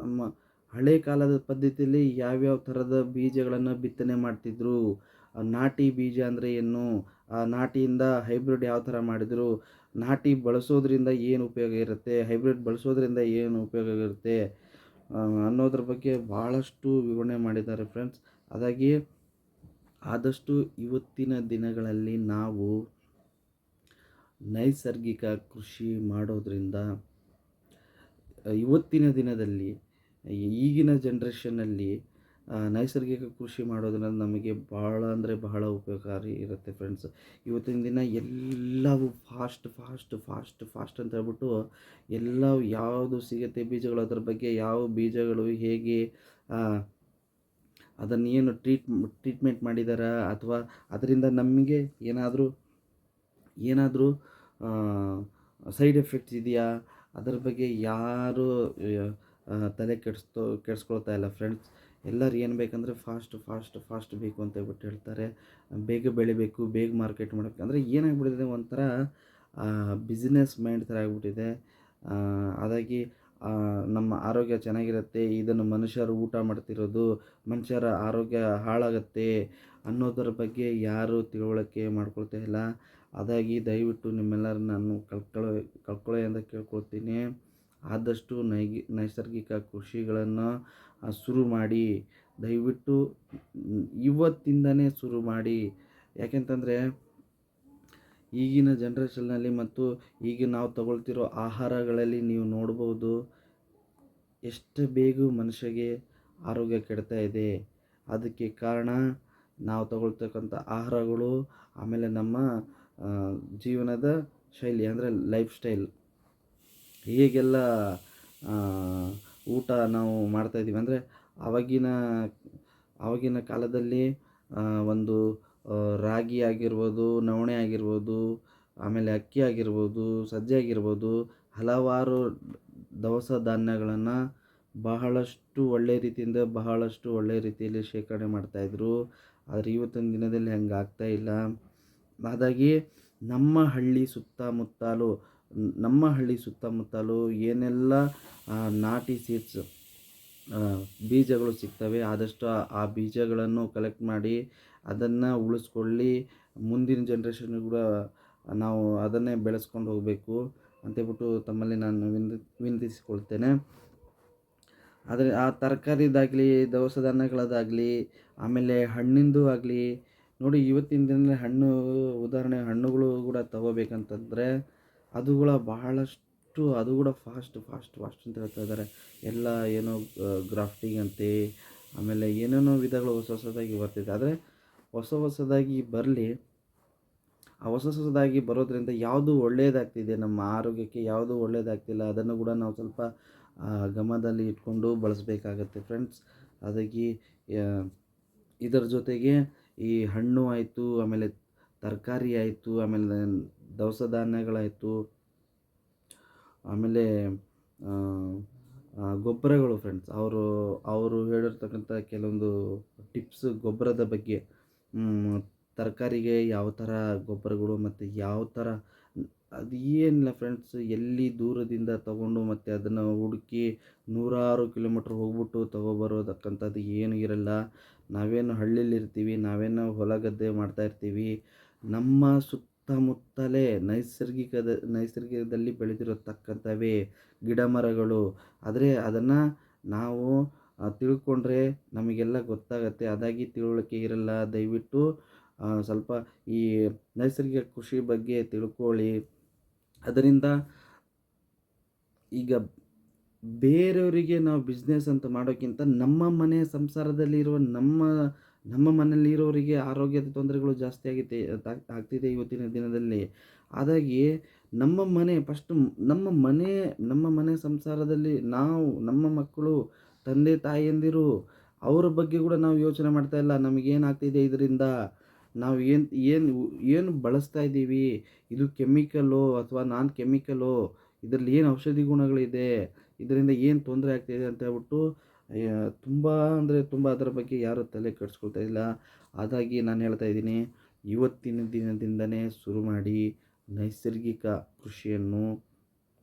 ನಮ್ಮ ಹಳೆ ಕಾಲದ ಪದ್ಧತಿಯಲ್ಲಿ ಯಾವ್ಯಾವ ಥರದ ಬೀಜಗಳನ್ನು ಬಿತ್ತನೆ ಮಾಡ್ತಿದ್ರು, ನಾಟಿ ಬೀಜ ಅಂದರೆ ಏನು, ಆ ನಾಟಿಯಿಂದ ಹೈಬ್ರಿಡ್ ಯಾವ ಥರ ಮಾಡಿದರು, ನಾಟಿ ಬಳಸೋದ್ರಿಂದ ಏನು ಉಪಯೋಗ ಇರುತ್ತೆ, ಹೈಬ್ರಿಡ್ ಬಳಸೋದ್ರಿಂದ ಏನು ಉಪಯೋಗ ಇರುತ್ತೆ ಅನ್ನೋದ್ರ ಬಗ್ಗೆ ಭಾಳಷ್ಟು ವಿವರಣೆ ಮಾಡಿದ್ದಾರೆ ಫ್ರೆಂಡ್ಸ್. ಹಾಗಾಗಿ ಆದಷ್ಟು ಇವತ್ತಿನ ದಿನಗಳಲ್ಲಿ ನಾವು ನೈಸರ್ಗಿಕ ಕೃಷಿ ಮಾಡೋದ್ರಿಂದ ಇವತ್ತಿನ ದಿನದಲ್ಲಿ ಈಗಿನ ಜನ್ರೇಷನ್ನಲ್ಲಿ ನೈಸರ್ಗಿಕ ಕೃಷಿ ಮಾಡೋದ್ರಿಂದ ನಮಗೆ ಬಹಳ ಅಂದರೆ ಬಹಳ ಉಪಯೋಗಕಾರಿ ಇರುತ್ತೆ ಫ್ರೆಂಡ್ಸ್. ಇವತ್ತಿನ ದಿನ ಎಲ್ಲವೂ ಫಾಸ್ಟ್ ಅಂತ ಹೇಳ್ಬಿಟ್ಟು ಎಲ್ಲವೂ ಯಾವುದು ಸಿಗುತ್ತೆ ಬೀಜಗಳು, ಅದ್ರ ಬಗ್ಗೆ ಯಾವ ಬೀಜಗಳು ಹೇಗೆ ಅದನ್ನೇನು ಟ್ರೀಟ್ಮೆಂಟ್ ಮಾಡಿದಾರಾ, ಅಥವಾ ಅದರಿಂದ ನಮಗೆ ಏನಾದರೂ ಸೈಡ್ ಎಫೆಕ್ಟ್ಸ್ ಇದೆಯಾ, ಅದರ ಬಗ್ಗೆ ಯಾರು ತಲೆ ಕೆಡಿಸ್ಕೊಳ್ತಾ ಇಲ್ಲ ಫ್ರೆಂಡ್ಸ್. ಎಲ್ಲರೂ ಏನು ಬೇಕಂದರೆ ಫಾಸ್ಟ್ ಬೇಕು ಅಂತ ಹೇಳ್ಬಿಟ್ಟು ಹೇಳ್ತಾರೆ. ಬೇಗ ಬೆಳಿಬೇಕು, ಬೇಗ ಮಾರ್ಕೆಟ್ ಮಾಡಬೇಕು ಅಂದರೆ ಏನಾಗ್ಬಿಟ್ಟಿದೆ, ಒಂಥರ ಬಿಸ್ನೆಸ್ ಮೈಂಡ್ ಥರ ಆಗಿಬಿಟ್ಟಿದೆ. ಹಾಗಾಗಿ ನಮ್ಮ ಆರೋಗ್ಯ ಚೆನ್ನಾಗಿರುತ್ತೆ, ಇದನ್ನು ಮನುಷ್ಯರು ಊಟ ಮಾಡ್ತಿರೋದು ಮನುಷ್ಯರ ಆರೋಗ್ಯ ಹಾಳಾಗುತ್ತೆ ಅನ್ನೋದರ ಬಗ್ಗೆ ಯಾರೂ ತಿಳುವಳಿಕೆ ಮಾಡ್ಕೊಳ್ತಾ ಇಲ್ಲ. ಹಾಗಾಗಿ ದಯವಿಟ್ಟು ನಿಮ್ಮೆಲ್ಲರೂ ನಾನು ಕಳ್ಕೊಳ್ಳಿ ಅಂತ ಕೇಳ್ಕೊಳ್ತೀನಿ. ಆದಷ್ಟು ನೈಸರ್ಗಿಕ ಕೃಷಿಗಳನ್ನು ಶುರು ಮಾಡಿ, ದಯವಿಟ್ಟು ಇವತ್ತಿಂದನೇ ಶುರು ಮಾಡಿ. ಯಾಕೆಂತಂದರೆ ಈಗಿನ ಜನ್ರೇಷನ್ನಲ್ಲಿ ಮತ್ತು ಈಗ ನಾವು ತಗೊಳ್ತಿರೋ ಆಹಾರಗಳಲ್ಲಿ ನೀವು ನೋಡ್ಬೋದು, ಎಷ್ಟು ಬೇಗ ಮನುಷ್ಯಗೆ ಆರೋಗ್ಯ ಕೆಡ್ತಾ ಇದೆ. ಅದಕ್ಕೆ ಕಾರಣ ನಾವು ತಗೊಳ್ತಕ್ಕಂಥ ಆಹಾರಗಳು, ಆಮೇಲೆ ನಮ್ಮ ಜೀವನದ ಶೈಲಿ ಅಂದರೆ ಲೈಫ್ ಸ್ಟೈಲ್, ಹೇಗೆಲ್ಲ ಊಟ ನಾವು ಮಾಡ್ತಾಯಿದ್ದೀವಿ ಅಂದರೆ ಆವಾಗಿನ ಕಾಲದಲ್ಲಿ ಒಂದು ರಾಗಿ ಆಗಿರ್ಬೋದು, ನವಣೆ ಆಗಿರ್ಬೋದು, ಆಮೇಲೆ ಅಕ್ಕಿ ಆಗಿರ್ಬೋದು, ಸಜ್ಜೆ ಆಗಿರ್ಬೋದು, ಹಲವಾರು ದವಸ ಧಾನ್ಯಗಳನ್ನು ಬಹಳಷ್ಟು ಒಳ್ಳೆಯ ರೀತಿಯಲ್ಲಿ ಶೇಖರಣೆ ಮಾಡ್ತಾಯಿದ್ರು. ಆದರೆ ಇವತ್ತಿನ ದಿನದಲ್ಲಿ ಹಂಗೆ ಆಗ್ತಾಯಿಲ್ಲ. ಹಾಗಾಗಿ ನಮ್ಮ ಹಳ್ಳಿ ಸುತ್ತಮುತ್ತಲು ಏನೆಲ್ಲ ನಾಟಿ ಸೀಡ್ಸ್ ಬೀಜಗಳು ಸಿಗ್ತವೆ, ಆದಷ್ಟು ಆ ಬೀಜಗಳನ್ನು ಕಲೆಕ್ಟ್ ಮಾಡಿ ಅದನ್ನು ಉಳಿಸ್ಕೊಳ್ಳಿ. ಮುಂದಿನ ಜನ್ರೇಷನ್ಗೆ ಕೂಡ ನಾವು ಅದನ್ನೇ ಬೆಳೆಸ್ಕೊಂಡು ಹೋಗಬೇಕು ಅಂತೇಳ್ಬಿಟ್ಟು ತಮ್ಮಲ್ಲಿ ನಾನು ವಿನಂತಿಸಿಕೊಳ್ತೇನೆ. ಆದರೆ ಆ ತರಕಾರಿದಾಗಲಿ, ದವಸ ಧಾನ್ಯಗಳದಾಗಲಿ, ಆಮೇಲೆ ಹಣ್ಣಿಂದು ಆಗಲಿ ನೋಡಿ, ಇವತ್ತಿನ ದಿನದಲ್ಲಿ ಉದಾಹರಣೆ ಹಣ್ಣುಗಳು ಕೂಡ ತಗೋಬೇಕಂತಂದರೆ ಅದು ಕೂಡ ಫಾಸ್ಟ್ ಅಂತ ಹೇಳ್ತಾ ಇದ್ದಾರೆ. ಎಲ್ಲ ಏನೋ ಗ್ರಾಫ್ಟಿಂಗ್ ಅಂತೆ, ಆಮೇಲೆ ಏನೇನೋ ವಿಧಗಳು ಹೊಸದಾಗಿ ಬರ್ತಿದೆ. ಆದರೆ ಹೊಸದಾಗಿ ಬರಲಿ, ಆ ಹೊಸದಾಗಿ ಬರೋದ್ರಿಂದ ಯಾವುದು ಒಳ್ಳೆಯದಾಗ್ತಿದೆ ನಮ್ಮ ಆರೋಗ್ಯಕ್ಕೆ, ಯಾವುದು ಒಳ್ಳೆಯದಾಗ್ತಿಲ್ಲ ಅದನ್ನು ಕೂಡ ನಾವು ಸ್ವಲ್ಪ ಗಮನದಲ್ಲಿ ಇಟ್ಕೊಂಡು ಬಳಸಬೇಕಾಗತ್ತೆ ಫ್ರೆಂಡ್ಸ್. ಹಾಗಾಗಿ ಇದರ ಜೊತೆಗೆ ಈ ಹಣ್ಣು ಆಯಿತು, ಆಮೇಲೆ ತರಕಾರಿ ಆಯಿತು, ಆಮೇಲೆ ದವಸ ಧಾನ್ಯಗಳಾಯಿತು, ಆಮೇಲೆ ಗೊಬ್ಬರಗಳು ಫ್ರೆಂಡ್ಸ್. ಅವರು ಹೇಳಿರ್ತಕ್ಕಂಥ ಕೆಲವೊಂದು ಟಿಪ್ಸ್ ಗೊಬ್ಬರದ ಬಗ್ಗೆ, ತರಕಾರಿಗೆ ಯಾವ ಥರ ಗೊಬ್ಬರಗಳು ಮತ್ತು ಯಾವ ಥರ ಅದು ಏನಿಲ್ಲ ಫ್ರೆಂಡ್ಸ್, ಎಲ್ಲಿ ದೂರದಿಂದ ತಗೊಂಡು ಮತ್ತು ಅದನ್ನು ಹುಡುಕಿ ನೂರಾರು ಕಿಲೋಮೀಟ್ರ್ ಹೋಗ್ಬಿಟ್ಟು ತಗೊಬರೋದಕ್ಕಂಥದ್ದು ಏನೂ ಇರಲ್ಲ. ನಾವೇನು ಹಳ್ಳಿಲಿರ್ತೀವಿ, ನಾವೇನು ಹೊಲ ಗದ್ದೆ ಮಾಡ್ತಾಯಿರ್ತೀವಿ, ನಮ್ಮ ಸುತ್ತಮುತ್ತಲೇ ನೈಸರ್ಗಿಕದಲ್ಲಿ ಬೆಳೆದಿರತಕ್ಕಂಥವೇ ಗಿಡ ಮರಗಳು. ಆದರೆ ಅದನ್ನು ನಾವು ತಿಳ್ಕೊಂಡ್ರೆ ನಮಗೆಲ್ಲ ಗೊತ್ತಾಗತ್ತೆ. ಅದಾಗಿ ತಿಳುವಳಿಕೆ ಇರಲ್ಲ. ದಯವಿಟ್ಟು ಸ್ವಲ್ಪ ಈ ನೈಸರ್ಗಿಕ ಕೃಷಿ ಬಗ್ಗೆ ತಿಳ್ಕೊಳ್ಳಿ. ಅದರಿಂದ ಈಗ ಬೇರೆಯವರಿಗೆ ನಾವು ಬಿಸ್ನೆಸ್ ಅಂತ ಮಾಡೋಕ್ಕಿಂತ ನಮ್ಮ ಮನೆ ಸಂಸಾರದಲ್ಲಿರುವ ನಮ್ಮ ಮನೆಯಲ್ಲಿರೋರಿಗೆ ಆರೋಗ್ಯದ ತೊಂದರೆಗಳು ಜಾಸ್ತಿ ಆಗ್ತಿದೆ ಇವತ್ತಿನ ದಿನದಲ್ಲಿ. ಹಾಗಾಗಿ ನಮ್ಮ ಮನೆ ಸಂಸಾರದಲ್ಲಿ ನಾವು, ನಮ್ಮ ಮಕ್ಕಳು, ತಂದೆ ತಾಯಿಯಂದಿರು, ಅವರ ಬಗ್ಗೆ ಕೂಡ ನಾವು ಯೋಚನೆ ಮಾಡ್ತಾ ಇಲ್ಲ. ನಮಗೇನಾಗ್ತಿದೆ ಇದರಿಂದ, ನಾವು ಏನು ಬಳಸ್ತಾ ಇದ್ದೀವಿ, ಇದು ಕೆಮಿಕಲ್ಲೋ ಅಥವಾ ನಾನ್ ಕೆಮಿಕಲ್ಲೋ, ಇದರಲ್ಲಿ ಏನು ಔಷಧಿ ಗುಣಗಳಿದೆ, ಇದರಿಂದ ಏನು ತೊಂದರೆ ಆಗ್ತಾಯಿದೆ ಅಂತ ಹೇಳ್ಬಿಟ್ಟು ತುಂಬ ಅಂದರೆ ತುಂಬ ಅದರ ಬಗ್ಗೆ ಯಾರೂ ತಲೆ ಕೆಡಿಸ್ಕೊಳ್ತಾ ಇಲ್ಲ. ಹಾಗಾಗಿ ನಾನು ಹೇಳ್ತಾ ಇದ್ದೀನಿ, ಇವತ್ತಿನ ದಿನದಿಂದನೇ ಶುರು ಮಾಡಿ ನೈಸರ್ಗಿಕ ಕೃಷಿಯನ್ನು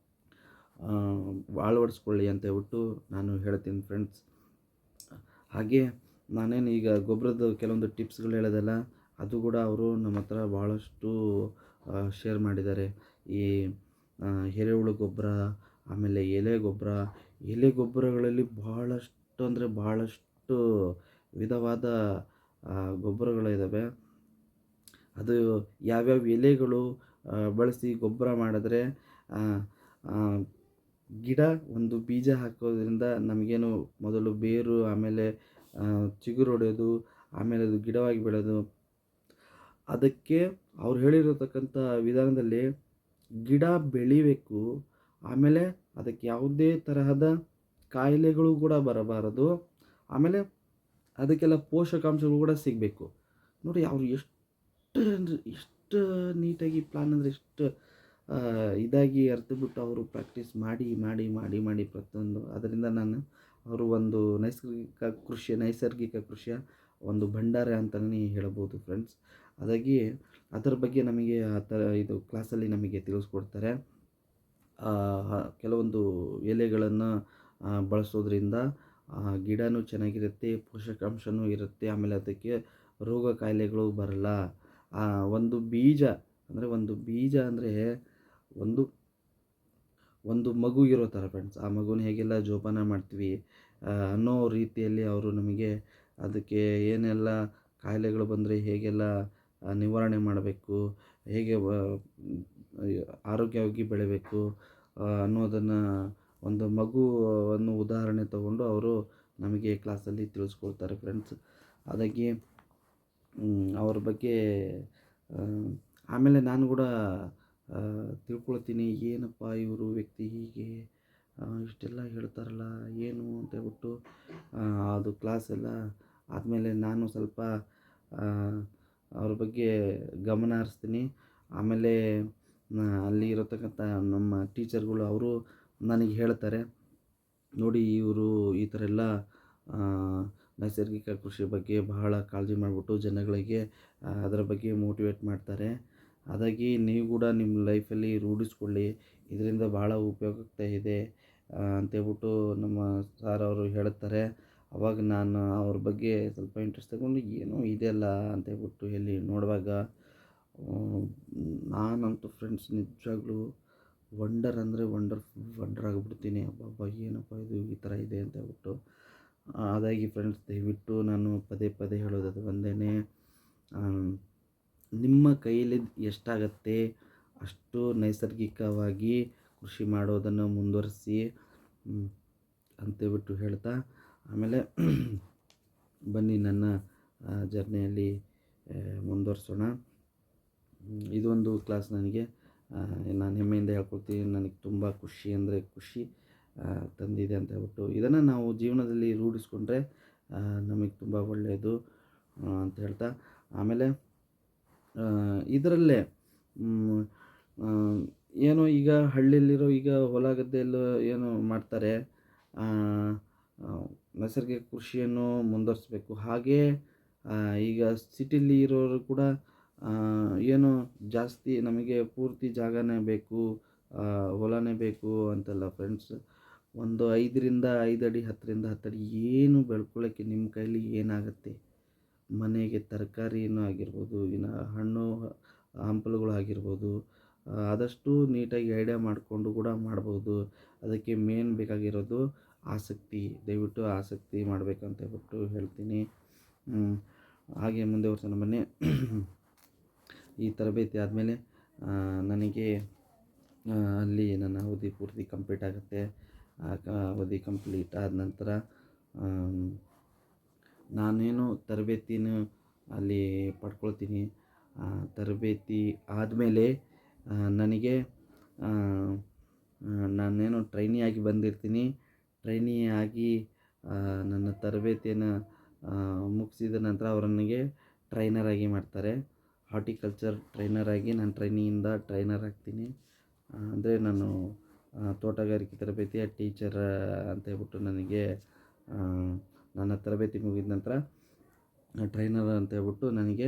ಆ, ಅಳವಡಿಸ್ಕೊಳ್ಳಿ ಅಂತ ಹೇಳ್ಬಿಟ್ಟು ನಾನು ಹೇಳ್ತೀನಿ ಫ್ರೆಂಡ್ಸ್. ಹಾಗೆ ನಾನೇನು ಈಗ ಗೊಬ್ಬರದ್ದು ಕೆಲವೊಂದು ಟಿಪ್ಸ್ಗಳು ಹೇಳೋದಲ್ಲ, ಅದು ಕೂಡ ಅವರು ನಮ್ಮ ಹತ್ರ ಭಾಳಷ್ಟು ಶೇರ್ ಮಾಡಿದ್ದಾರೆ. ಈ ಎರೆಹುಳು ಗೊಬ್ಬರ, ಆಮೇಲೆ ಎಲೆ ಗೊಬ್ಬರ. ಎಲೆ ಗೊಬ್ಬರಗಳಲ್ಲಿ ಭಾಳಷ್ಟು ಅಂದರೆ ಭಾಳಷ್ಟು ವಿಧವಾದ ಗೊಬ್ಬರಗಳಿದ್ದಾವೆ. ಅದು ಯಾವ್ಯಾವ ಎಲೆಗಳು ಬಳಸಿ ಗೊಬ್ಬರ ಮಾಡಿದ್ರೆ ಆ, ಆ, ಗಿಡ ಒಂದು ಬೀಜ ಹಾಕೋದ್ರಿಂದ ನಮಗೇನು ಮೊದಲು ಬೇರು, ಆಮೇಲೆ ಚಿಗುರು ಹೊಡೆಯೋದು, ಆಮೇಲೆ ಅದು ಗಿಡವಾಗಿ ಬೆಳೆಯೋದು. ಅದಕ್ಕೆ ಅವ್ರು ಹೇಳಿರತಕ್ಕಂಥ ವಿಧಾನದಲ್ಲಿ ಗಿಡ ಬೆಳಿಬೇಕು, ಆಮೇಲೆ ಅದಕ್ಕೆ ಯಾವುದೇ ತರಹದ ಕಾಯಿಲೆಗಳು ಕೂಡ ಬರಬಾರದು, ಆಮೇಲೆ ಅದಕ್ಕೆಲ್ಲ ಪೋಷಕಾಂಶಗಳು ಕೂಡ ಸಿಗಬೇಕು. ನೋಡಿ ಅವರು ಎಷ್ಟು ನೀಟಾಗಿ ಪ್ಲ್ಯಾನ್ ಅಂದರೆ ಎಷ್ಟು ಇದಾಗಿ ಅರಿತುಬಿಟ್ಟು ಅವರು ಪ್ರಾಕ್ಟೀಸ್ ಮಾಡಿ ಮಾಡಿ ಮಾಡಿ ಮಾಡಿ ಪ್ರತಿಯೊಂದು ಅದರಿಂದ ನಾನು ಅವರು ಒಂದು ನೈಸರ್ಗಿಕ ಕೃಷಿಯ ಒಂದು ಭಂಡಾರ ಅಂತಲೇ ಹೇಳಬಹುದು ಫ್ರೆಂಡ್ಸ್. ಹಾಗಾಗಿ ಅದರ ಬಗ್ಗೆ ನಮಗೆ ಆ ಥರ ಇದು ಕ್ಲಾಸಲ್ಲಿ ನಮಗೆ ತಿಳಿಸ್ಕೊಡ್ತಾರೆ. ಕೆಲವೊಂದು ಎಲೆಗಳನ್ನು ಬಳಸೋದ್ರಿಂದ ಗಿಡನೂ ಚೆನ್ನಾಗಿರುತ್ತೆ, ಪೋಷಕಾಂಶನೂ ಇರುತ್ತೆ, ಆಮೇಲೆ ಅದಕ್ಕೆ ರೋಗ ಕಾಯಿಲೆಗಳು ಬರಲ್ಲ. ಒಂದು ಬೀಜ ಅಂದರೆ ಒಂದು ಒಂದು ಮಗು ಇರೋ ಥರ ಫ್ರೆಂಡ್ಸ್. ಆ ಮಗುನ ಹೇಗೆಲ್ಲ ಜೋಪಾನ ಮಾಡ್ತೀವಿ ಅನ್ನೋ ರೀತಿಯಲ್ಲಿ ಅವರು ನಮಗೆ ಅದಕ್ಕೆ ಏನೆಲ್ಲ ಕಾಯಿಲೆಗಳು ಬಂದರೆ ಹೇಗೆಲ್ಲ ನಿವಾರಣೆ ಮಾಡಬೇಕು, ಹೇಗೆ ಆರೋಗ್ಯವಾಗಿ ಬೆಳೆಯಬೇಕು ಅನ್ನೋದನ್ನು ಒಂದು ಮಗುವನ್ನು ಉದಾಹರಣೆ ತಗೊಂಡು ಅವರು ನಮಗೆ ಕ್ಲಾಸಲ್ಲಿ ತಿಳಿಸ್ಕೊಡ್ತಾರೆ ಫ್ರೆಂಡ್ಸ್. ಹಾಗಾಗಿ ಅವ್ರ ಬಗ್ಗೆ ಆಮೇಲೆ ನಾನು ಕೂಡ ತಿಳ್ಕೊಳ್ತೀನಿ, ಏನಪ್ಪ ಇವರು ವ್ಯಕ್ತಿ ಹೀಗೆ ಇಷ್ಟೆಲ್ಲ ಹೇಳ್ತಾರಲ್ಲ ಏನು ಅಂತ ಹೇಳ್ಬಿಟ್ಟು. ಅದು ಕ್ಲಾಸೆಲ್ಲ ಆದಮೇಲೆ ನಾನು ಸ್ವಲ್ಪ ಅವ್ರ ಬಗ್ಗೆ ಗಮನ ಹರಿಸ್ತೀನಿ. ಆಮೇಲೆ ಅಲ್ಲಿ ಇರತಕ್ಕಂಥ ನಮ್ಮ ಟೀಚರ್ಗಳು ಅವರು ನನಗೆ ಹೇಳ್ತಾರೆ, ನೋಡಿ ಇವರು ಈ ಥರ ಎಲ್ಲ ನೈಸರ್ಗಿಕ ಕೃಷಿ ಬಗ್ಗೆ ಬಹಳ ಕಾಳಜಿ ಮಾಡಿಬಿಟ್ಟು ಜನಗಳಿಗೆ ಅದರ ಬಗ್ಗೆ ಮೋಟಿವೇಟ್ ಮಾಡ್ತಾರೆ. ಹಾಗಾಗಿ ನೀವು ಕೂಡ ನಿಮ್ಮ ಲೈಫಲ್ಲಿ ರೂಢಿಸ್ಕೊಳ್ಳಿ, ಇದರಿಂದ ಭಾಳ ಉಪಯೋಗ ಆಗ್ತಾ ಇದೆ ಅಂತೇಳ್ಬಿಟ್ಟು ನಮ್ಮ ಸಾರ್ ಅವರು ಹೇಳುತ್ತಾರೆ. ಅವಾಗ ನಾನು ಅವ್ರ ಬಗ್ಗೆ ಸ್ವಲ್ಪ ಇಂಟ್ರೆಸ್ಟ್ ತಗೊಂಡು ಏನೋ ಇದೆಯಲ್ಲ ಅಂತೇಳ್ಬಿಟ್ಟು ಎಲ್ಲಿ ನೋಡುವಾಗ ನಾನಂತೂ ಫ್ರೆಂಡ್ಸ್ ನಿಜವಾಗ್ಲೂ ವಂಡರ್ ಅಂದರೆ ವಂಡರ್ ಆಗಿಬಿಡ್ತೀನಿ. ಅಬ್ಬಬ್ಬಾ ಏನಪ್ಪ ಇದು ಈ ಥರ ಇದೆ ಅಂತ ಹೇಳ್ಬಿಟ್ಟು. ಹಾಗಾಗಿ ಫ್ರೆಂಡ್ಸ್ ದಯವಿಟ್ಟು ನಾನು ಪದೇ ಪದೇ ಹೇಳೋದು ಒಂದೇ, ನಿಮ್ಮ ಕೈಯಲ್ಲಿ ಎಷ್ಟಾಗತ್ತೆ ಅಷ್ಟು ನೈಸರ್ಗಿಕವಾಗಿ ಕೃಷಿ ಮಾಡೋದನ್ನು ಮುಂದುವರಿಸಿ ಅಂತೇಳ್ಬಿಟ್ಟು ಹೇಳ್ತಾ, ಆಮೇಲೆ ಬನ್ನಿ ನನ್ನ ಜರ್ನಿಯಲ್ಲಿ ಮುಂದುವರಿಸೋಣ. ಇದೊಂದು ಕ್ಲಾಸ್ ನನಗೆ ನಾನು ಹೆಮ್ಮೆಯಿಂದ ಹೇಳ್ಕೊಳ್ತೀನಿ, ನನಗೆ ತುಂಬ ಖುಷಿ ಅಂದರೆ ಖುಷಿ ತಂದಿದೆ ಅಂತ ಹೇಳ್ಬಿಟ್ಟು. ಇದನ್ನು ನಾವು ಜೀವನದಲ್ಲಿ ರೂಢಿಸ್ಕೊಂಡ್ರೆ ನಮಗೆ ತುಂಬ ಒಳ್ಳೆಯದು ಅಂತ ಹೇಳ್ತಾ, ಆಮೇಲೆ ಇದರಲ್ಲೇ ಏನೋ ಈಗ ಹಳ್ಳಿಯಲ್ಲಿರೋ ಈಗ ಹೊಲ ಗದ್ದೆಯಲ್ಲೂ ಏನು ಮಾಡ್ತಾರೆ, ನೈಸರ್ಗಿಕ ಕೃಷಿಯನ್ನು ಮುಂದುವರಿಸಬೇಕು. ಹಾಗೇ ಈಗ ಸಿಟಿಲಿ ಇರೋರು ಕೂಡ ಏನು ಜಾಸ್ತಿ ನಮಗೆ ಪೂರ್ತಿ ಜಾಗನೇ ಬೇಕು, ಹೊಲನೇ ಬೇಕು ಅಂತಲ್ಲ ಫ್ರೆಂಡ್ಸ್. ಒಂದು 5ರಿಂದ 5 ಅಡಿ 10ರಿಂದ 10 ಅಡಿ ಏನು ಬೆಳ್ಕೊಳ್ಳೋಕ್ಕೆ ನಿಮ್ಮ ಕೈಲಿ ಏನಾಗುತ್ತೆ, ಮನೆಗೆ ತರಕಾರಿನೂ ಆಗಿರ್ಬೋದು, ಇನ್ನು ಹಣ್ಣು ಹಂಪಲುಗಳು ಆಗಿರ್ಬೋದು, ಆದಷ್ಟು ನೀಟಾಗಿ ಐಡಿಯಾ ಮಾಡಿಕೊಂಡು ಕೂಡ ಮಾಡ್ಬೋದು. ಅದಕ್ಕೆ ಮೇನ್ ಬೇಕಾಗಿರೋದು ಆಸಕ್ತಿ. ದಯವಿಟ್ಟು ಆಸಕ್ತಿ ಮಾಡಬೇಕಂತ ಹೇಳ್ಬಿಟ್ಟು ಹೇಳ್ತೀನಿ. ಹಾಗೆ ಮುಂದೆ ವರ್ಷ ಬನ್ನಿ. ಈ ತರಬೇತಿ ಆದಮೇಲೆ ನನಗೆ ಅಲ್ಲಿ ನನ್ನ ಅವಧಿ ಪೂರ್ತಿ ಕಂಪ್ಲೀಟ್ ಆಗುತ್ತೆ. ಅವಧಿ ಕಂಪ್ಲೀಟ್ ಆದ ನಂತರ ನಾನೇನು ತರಬೇತಿನೂ ಅಲ್ಲಿ ಪಡ್ಕೊಳ್ತೀನಿ. ತರಬೇತಿ ಆದಮೇಲೆ ನನಗೆ ನಾನೇನು ಟ್ರೈನಿ ಆಗಿ ಬಂದಿರ್ತೀನಿ. ಟ್ರೈನಿ ಆಗಿ ನನ್ನ ತರಬೇತಿಯನ್ನು ಮುಗಿಸಿದ ನಂತರ ಅವರು ನನಗೆ ಟ್ರೈನರ್ ಆಗಿ ಮಾಡ್ತಾರೆ. ಹಾರ್ಟಿಕಲ್ಚರ್ ಟ್ರೈನರ್ ಆಗಿ ನಾನು ಟ್ರೈನಿಯಿಂದ ಟ್ರೈನರ್ ಆಗ್ತೀನಿ. ಅಂದರೆ ನಾನು ತೋಟಗಾರಿಕೆ ತರಬೇತಿಯ ಟೀಚರ್ ಅಂತ ಹೇಳ್ಬಿಟ್ಟು ನನಗೆ ನನ್ನ ತರಬೇತಿ ಮುಗಿದ ನಂತರ ಟ್ರೈನರ್ ಅಂತ ಹೇಳ್ಬಿಟ್ಟು ನನಗೆ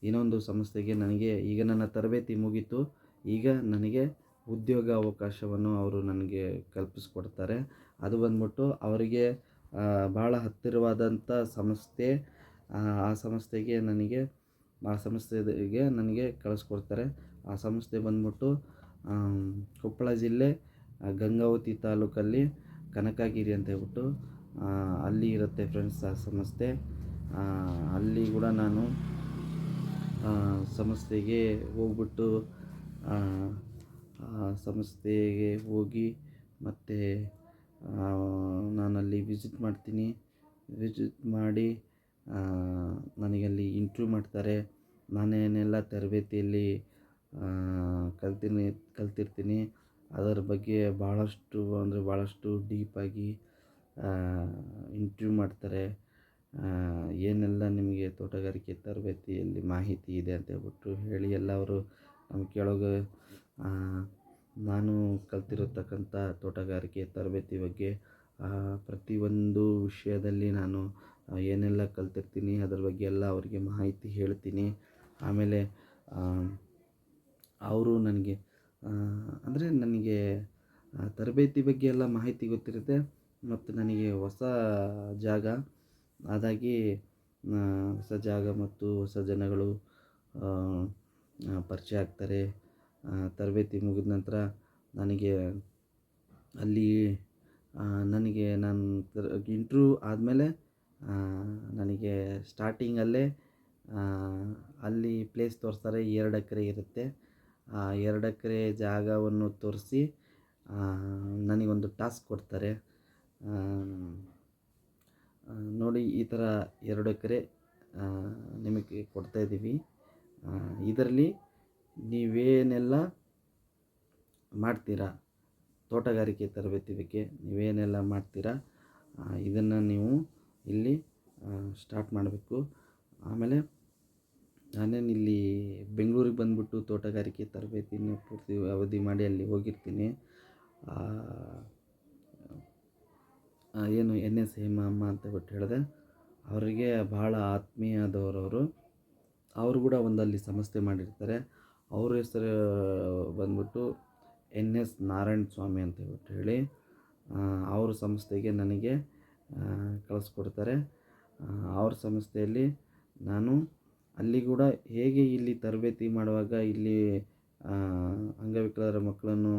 ಇನ್ನೊಂದು ಸಂಸ್ಥೆಗೆ ನನಗೆ ಈಗ ನನ್ನ ತರಬೇತಿ ಮುಗೀತು. ಈಗ ನನಗೆ ಉದ್ಯೋಗ ಅವಕಾಶವನ್ನು ಅವರು ನನಗೆ ಕಲ್ಪಿಸ್ಕೊಡ್ತಾರೆ. ಅದು ಬಂದ್ಬಿಟ್ಟು ಅವರಿಗೆ ಭಾಳ ಹತ್ತಿರವಾದಂಥ ಸಂಸ್ಥೆ. ಆ ಸಂಸ್ಥೆಗೆ ನನಗೆ ಕಳಿಸ್ಕೊಡ್ತಾರೆ. ಆ ಸಂಸ್ಥೆ ಬಂದ್ಬಿಟ್ಟು ಕೊಪ್ಪಳ ಜಿಲ್ಲೆ ಗಂಗಾವತಿ ತಾಲೂಕಲ್ಲಿ ಕನಕಗಿರಿ ಅಂತ ಹೇಳ್ಬಿಟ್ಟು ಅಲ್ಲಿ ಇರುತ್ತೆ ಫ್ರೆಂಡ್ಸ್ ಆ ಸಂಸ್ಥೆ. ಅಲ್ಲಿ ಕೂಡ ನಾನು ಸಂಸ್ಥೆಗೆ ಹೋಗ್ಬಿಟ್ಟು ಸಂಸ್ಥೆಗೆ ಹೋಗಿ ಮತ್ತು ನಾನಲ್ಲಿ ವಿಸಿಟ್ ಮಾಡ್ತೀನಿ. ವಿಸಿಟ್ ಮಾಡಿ ನನಗಲ್ಲಿ ಇಂಟ್ರ್ಯೂ ಮಾಡ್ತಾರೆ. ನಾನೇನೆಲ್ಲ ತರಬೇತಿಯಲ್ಲಿ ಕಲ್ತಿರ್ತೀನಿ ಅದರ ಬಗ್ಗೆ ಭಾಳಷ್ಟು ಡೀಪಾಗಿ ಇಂಟ್ರ್ಯೂ ಮಾಡ್ತಾರೆ. ಏನೆಲ್ಲ ನಿಮಗೆ ತೋಟಗಾರಿಕೆ ತರಬೇತಿಯಲ್ಲಿ ಮಾಹಿತಿ ಇದೆ ಅಂತ ಹೇಳ್ಬಿಟ್ಟು ಹೇಳಿ ಎಲ್ಲ ಅವರು ನಮ್ಗೆ ಕೇಳೋಗೆ ನಾನು ಕಲ್ತಿರತಕ್ಕಂಥ ತೋಟಗಾರಿಕೆ ತರಬೇತಿ ಬಗ್ಗೆ ಪ್ರತಿಯೊಂದು ವಿಷಯದಲ್ಲಿ ನಾನು ಏನೆಲ್ಲ ಕಲ್ತಿರ್ತೀನಿ ಅದರ ಬಗ್ಗೆ ಎಲ್ಲ ಅವರಿಗೆ ಮಾಹಿತಿ ಹೇಳ್ತೀನಿ. ಆಮೇಲೆ ಅವರು ನನಗೆ ಅಂದರೆ ನನಗೆ ತರಬೇತಿ ಬಗ್ಗೆ ಎಲ್ಲ ಮಾಹಿತಿ ಗೊತ್ತಿರುತ್ತೆ. ಮತ್ತು ನನಗೆ ಹೊಸ ಜಾಗ ಅದಾಗಿ ಹೊಸ ಜಾಗ ಮತ್ತು ಹೊಸ ಜನಗಳು ಪರಿಚಯ ಆಗ್ತಾರೆ. ತರಬೇತಿ ಮುಗಿದ ನಂತರ ನನಗೆ ಅಲ್ಲಿ ನಾನು ಇಂಟ್ರ್ಯೂ ಆದಮೇಲೆ ನನಗೆ ಸ್ಟಾರ್ಟಿಂಗಲ್ಲೇ ಅಲ್ಲಿ ಪ್ಲೇಸ್ ತೋರಿಸ್ತಾರೆ. 2 ಎಕರೆ ಇರುತ್ತೆ. ಆ 2 ಎಕರೆ ಜಾಗವನ್ನು ತೋರಿಸಿ ನನಗೊಂದು ಟಾಸ್ಕ್ ಕೊಡ್ತಾರೆ. ನೋಡಿ ಈ ಥರ 2 ಎಕರೆ ನಿಮಗೆ ಕೊಡ್ತಾಯಿದ್ದೀವಿ. ಇದರಲ್ಲಿ ನೀವೇನೆಲ್ಲ ಮಾಡ್ತೀರಾ, ತೋಟಗಾರಿಕೆ ತರಬೇತಿ ಬಗ್ಗೆ ನೀವೇನೆಲ್ಲ ಮಾಡ್ತೀರಾ ಇದನ್ನು ನೀವು ಇಲ್ಲಿ ಸ್ಟಾರ್ಟ್ ಮಾಡಬೇಕು. ಆಮೇಲೆ ನಾನೇನಿಲ್ಲಿ ಬೆಂಗಳೂರಿಗೆ ಬಂದುಬಿಟ್ಟು ತೋಟಗಾರಿಕೆ ತರಬೇತಿನ ಪೂರ್ತಿ ಅವಧಿ ಮಾಡಿ ಅಲ್ಲಿ ಹೋಗಿರ್ತೀನಿ. ಏನು NS ಹೇಮಮ್ಮ ಅಂತ ಬಿಟ್ಟು ಹೇಳಿದೆ, ಅವರಿಗೆ ಭಾಳ ಆತ್ಮೀಯದವರವರು. ಅವರು ಕೂಡ ಒಂದಲ್ಲಿ ಸಂಸ್ಥೆ ಮಾಡಿರ್ತಾರೆ. ಅವ್ರ ಹೆಸರು ಬಂದ್ಬಿಟ್ಟು NS ನಾರಾಯಣ ಸ್ವಾಮಿ ಅಂತ ಹೇಳ್ಬಿಟ್ಟು ಹೇಳಿ ಅವ್ರ ಸಂಸ್ಥೆಗೆ ನನಗೆ ಕಳಿಸ್ಕೊಡ್ತಾರೆ. ಅವ್ರ ಸಂಸ್ಥೆಯಲ್ಲಿ ನಾನು ಅಲ್ಲಿ ಕೂಡ ಹೇಗೆ ಇಲ್ಲಿ ತರಬೇತಿ ಮಾಡುವಾಗ ಇಲ್ಲಿ ಅಂಗವಿಕಲರ ಮಕ್ಕಳನ್ನು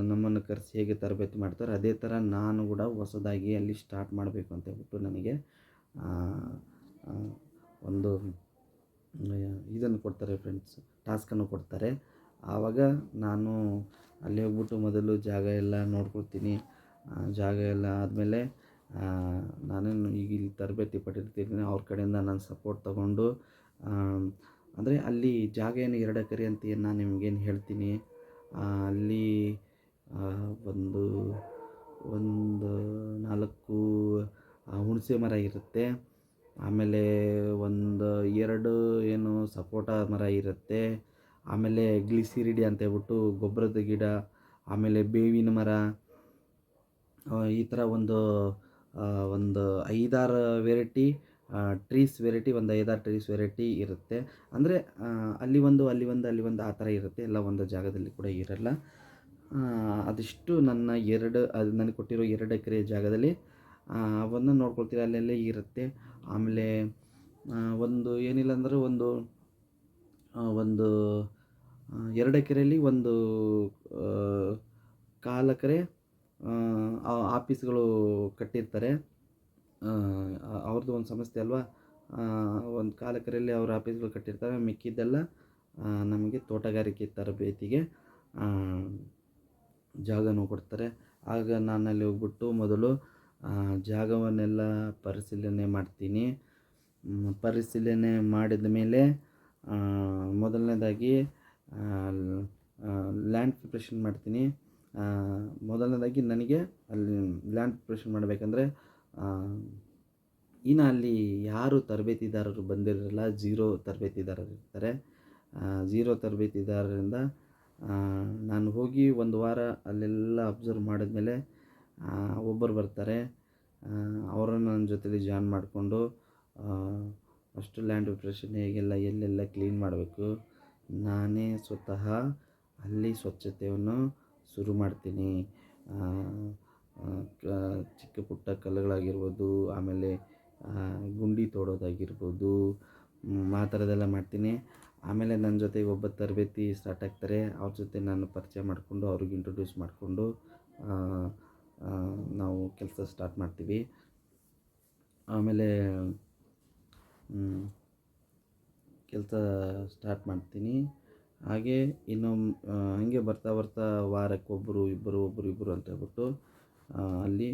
ನಮ್ಮನ್ನು ಕರೆಸಿ ಹೇಗೆ ತರಬೇತಿ ಮಾಡ್ತಾರೆ ಅದೇ ಥರ ನಾನು ಕೂಡ ಹೊಸದಾಗಿ ಅಲ್ಲಿ ಸ್ಟಾರ್ಟ್ ಮಾಡಬೇಕು ಅಂತ ಹೇಳ್ಬಿಟ್ಟು ನನಗೆ ಒಂದು ಇದನ್ನು ಕೊಡ್ತಾರೆ ಫ್ರೆಂಡ್ಸ್, ಟಾಸ್ಕನ್ನು ಕೊಡ್ತಾರೆ. ಆವಾಗ ನಾನು ಅಲ್ಲಿ ಹೋಗ್ಬಿಟ್ಟು ಮೊದಲು ಜಾಗ ಎಲ್ಲ ನೋಡ್ಕೊಳ್ತೀನಿ. ಜಾಗ ಎಲ್ಲ ಆದಮೇಲೆ ನಾನೇನು ಈಗ ಇಲ್ಲಿ ತರಬೇತಿ ಪಟ್ಟಿರ್ತೀನಿ ಅವ್ರ ಕಡೆಯಿಂದ ನಾನು ಸಪೋರ್ಟ್ ತೊಗೊಂಡು ಅಂದರೆ ಅಲ್ಲಿ ಜಾಗ ಏನು 2 ಎಕರೆ ಅಂತ ಏನು ನಾನು ನಿಮಗೇನು ಹೇಳ್ತೀನಿ. ಅಲ್ಲಿ ಒಂದು 4 ಹುಣಸೆ ಮರ ಇರುತ್ತೆ. ಆಮೇಲೆ 2 ಏನು ಸಪೋಟ ಮರ ಇರುತ್ತೆ. ಆಮೇಲೆ ಗ್ಲಿಸಿರಿಡಿ ಅಂತ ಹೇಳ್ಬಿಟ್ಟು ಗೊಬ್ಬರದ ಗಿಡ, ಆಮೇಲೆ ಬೇವಿನ ಮರ, ಈ ಥರ ಒಂದು 5-6 ವೆರೈಟಿ ಟ್ರೀಸ್ ವೆರೈಟಿ, ಒಂದು 5-6 ಟ್ರೀಸ್ ವೆರೈಟಿ ಇರುತ್ತೆ. ಅಂದರೆ ಅಲ್ಲಿ ಒಂದು ಆ ಥರ ಇರುತ್ತೆ. ಎಲ್ಲ ಒಂದು ಜಾಗದಲ್ಲಿ ಕೂಡ ಇರಲ್ಲ. ಅದಿಷ್ಟು ಅದು ನನಗೆ ಕೊಟ್ಟಿರೋ 2 ಎಕರೆ ಜಾಗದಲ್ಲಿ ಅವನ್ನು ನೋಡ್ಕೊಳ್ತೀರ ಅಲ್ಲೆಲ್ಲೇ ಇರುತ್ತೆ. ಆಮೇಲೆ ಒಂದು ಏನಿಲ್ಲ ಅಂದರೆ ಒಂದು 2 ಎಕರೆಯಲ್ಲಿ ಒಂದು 1/4 ಎಕರೆ ಆಫೀಸ್ಗಳು ಕಟ್ಟಿರ್ತಾರೆ. ಅವ್ರದ್ದು ಒಂದು ಸಂಸ್ಥೆ ಅಲ್ವಾ, ಒಂದು 1/4 ಎಕರೆಯಲ್ಲಿ ಅವ್ರ ಆಫೀಸ್ಗಳು ಕಟ್ಟಿರ್ತಾರೆ. ಮಿಕ್ಕಿದ್ದೆಲ್ಲ ನಮಗೆ ತೋಟಗಾರಿಕೆ ತರಬೇತಿಗೆ ಜಾಗನೂ ಕೊಡ್ತಾರೆ. ಆಗ ನಾನಲ್ಲಿ ಹೋಗ್ಬಿಟ್ಟು ಮೊದಲು ಜಾಗವನ್ನೆಲ್ಲ ಪರಿಶೀಲನೆ ಮಾಡ್ತೀನಿ. ಪರಿಶೀಲನೆ ಮಾಡಿದ ಮೇಲೆ ಮೊದಲನೇದಾಗಿ ಲ್ಯಾಂಡ್ ಪ್ರಿಪ್ರೇಷನ್ ಮಾಡ್ತೀನಿ. ಮೊದಲನೇದಾಗಿ ನನಗೆ ಅಲ್ಲಿ ಲ್ಯಾಂಡ್ ಪ್ರಿಪ್ರೇಷನ್ ಮಾಡಬೇಕಂದ್ರೆ ಇನ್ನು ಅಲ್ಲಿ ಯಾರು ತರಬೇತಿದಾರರು ಬಂದಿರಲ್ಲ, ಝೀರೋ ತರಬೇತಿದಾರರು ಇರ್ತಾರೆ. ಝೀರೋ ತರಬೇತಿದಾರರಿಂದ ನಾನು ಹೋಗಿ 1 ವಾರ ಅಲ್ಲೆಲ್ಲ ಅಬ್ಸರ್ವ್ ಮಾಡಿದ್ಮೇಲೆ ಒಬ್ಬರು ಬರ್ತಾರೆ. ಅವರನ್ನು ನನ್ನ ಜೊತೆಲಿ ಜಾಯಿನ್ ಮಾಡಿಕೊಂಡು ಫಸ್ಟು ಲ್ಯಾಂಡ್ ಪ್ರಿಪ್ರೇಷನ್ ಹೇಗೆಲ್ಲ ಎಲ್ಲೆಲ್ಲ ಕ್ಲೀನ್ ಮಾಡಬೇಕು, ನಾನೇ ಸ್ವತಃ ಅಲ್ಲಿ ಸ್ವಚ್ಛತೆಯನ್ನು ಶುರು ಮಾಡ್ತೀನಿ. ಚಿಕ್ಕ ಪುಟ್ಟ ಕಲ್ಲುಗಳಾಗಿರ್ಬೋದು, ಆಮೇಲೆ ಗುಂಡಿ ತೋಡೋದಾಗಿರ್ಬೋದು, ಆ ಥರದ್ದೆಲ್ಲ ಮಾಡ್ತೀನಿ. ಆಮೇಲೆ ನನ್ನ ಜೊತೆಗೆ ಒಬ್ಬ ತರಬೇತಿ ಸ್ಟಾರ್ಟ್ ಆಗ್ತಾರೆ. ಅವ್ರ ಜೊತೆ ನಾನು ಪರಿಚಯ ಮಾಡಿಕೊಂಡು ಅವ್ರಿಗೆ ಇಂಟ್ರೊಡ್ಯೂಸ್ ಮಾಡಿಕೊಂಡು ನಾವು ಕೆಲಸ ಸ್ಟಾರ್ಟ್ ಮಾಡ್ತೀವಿ. ಆಮೇಲೆ ಕೆಲಸ ಸ್ಟಾರ್ಟ್ ಮಾಡ್ತೀನಿ. ಹಾಗೆ ಹಾಗೆ ಬರ್ತಾ ಬರ್ತಾ ವಾರಕ್ಕೊಬ್ಬರು ಇಬ್ಬರು ಅಂತ ಹೇಳ್ಬಿಟ್ಟು ಅಲ್ಲಿ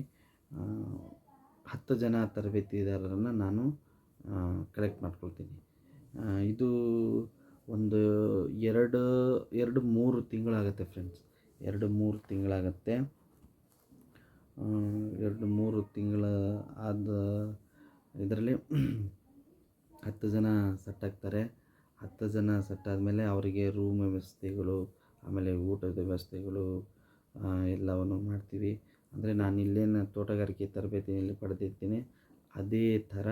10 ಜನ ತರಬೇತಿದಾರರನ್ನು ನಾನು ಕಲೆಕ್ಟ್ ಮಾಡ್ಕೊಳ್ತೀನಿ. ಇದು ಒಂದು 2-3 ತಿಂಗಳಾಗುತ್ತೆ ಫ್ರೆಂಡ್ಸ್. 2-3 ತಿಂಗಳಾಗುತ್ತೆ. 2-3 ತಿಂಗಳ ಆದ ಇದರಲ್ಲಿ 10 ಜನ ಸೆಟ್ ಆಗ್ತಾರೆ. 10 ಜನ ಸೆಟ್ ಆದಮೇಲೆ ಅವರಿಗೆ ರೂಮ್ ವ್ಯವಸ್ಥೆಗಳು, ಆಮೇಲೆ ಊಟದ ವ್ಯವಸ್ಥೆಗಳು ಎಲ್ಲವನ್ನು ಮಾಡ್ತೀವಿ. ಅಂದರೆ ನಾನು ಇಲ್ಲೇನು ತೋಟಗಾರಿಕೆ ತರಬೇತಿಯಲ್ಲಿ ಪಡೆದಿರ್ತೀನಿ, ಅದೇ ಥರ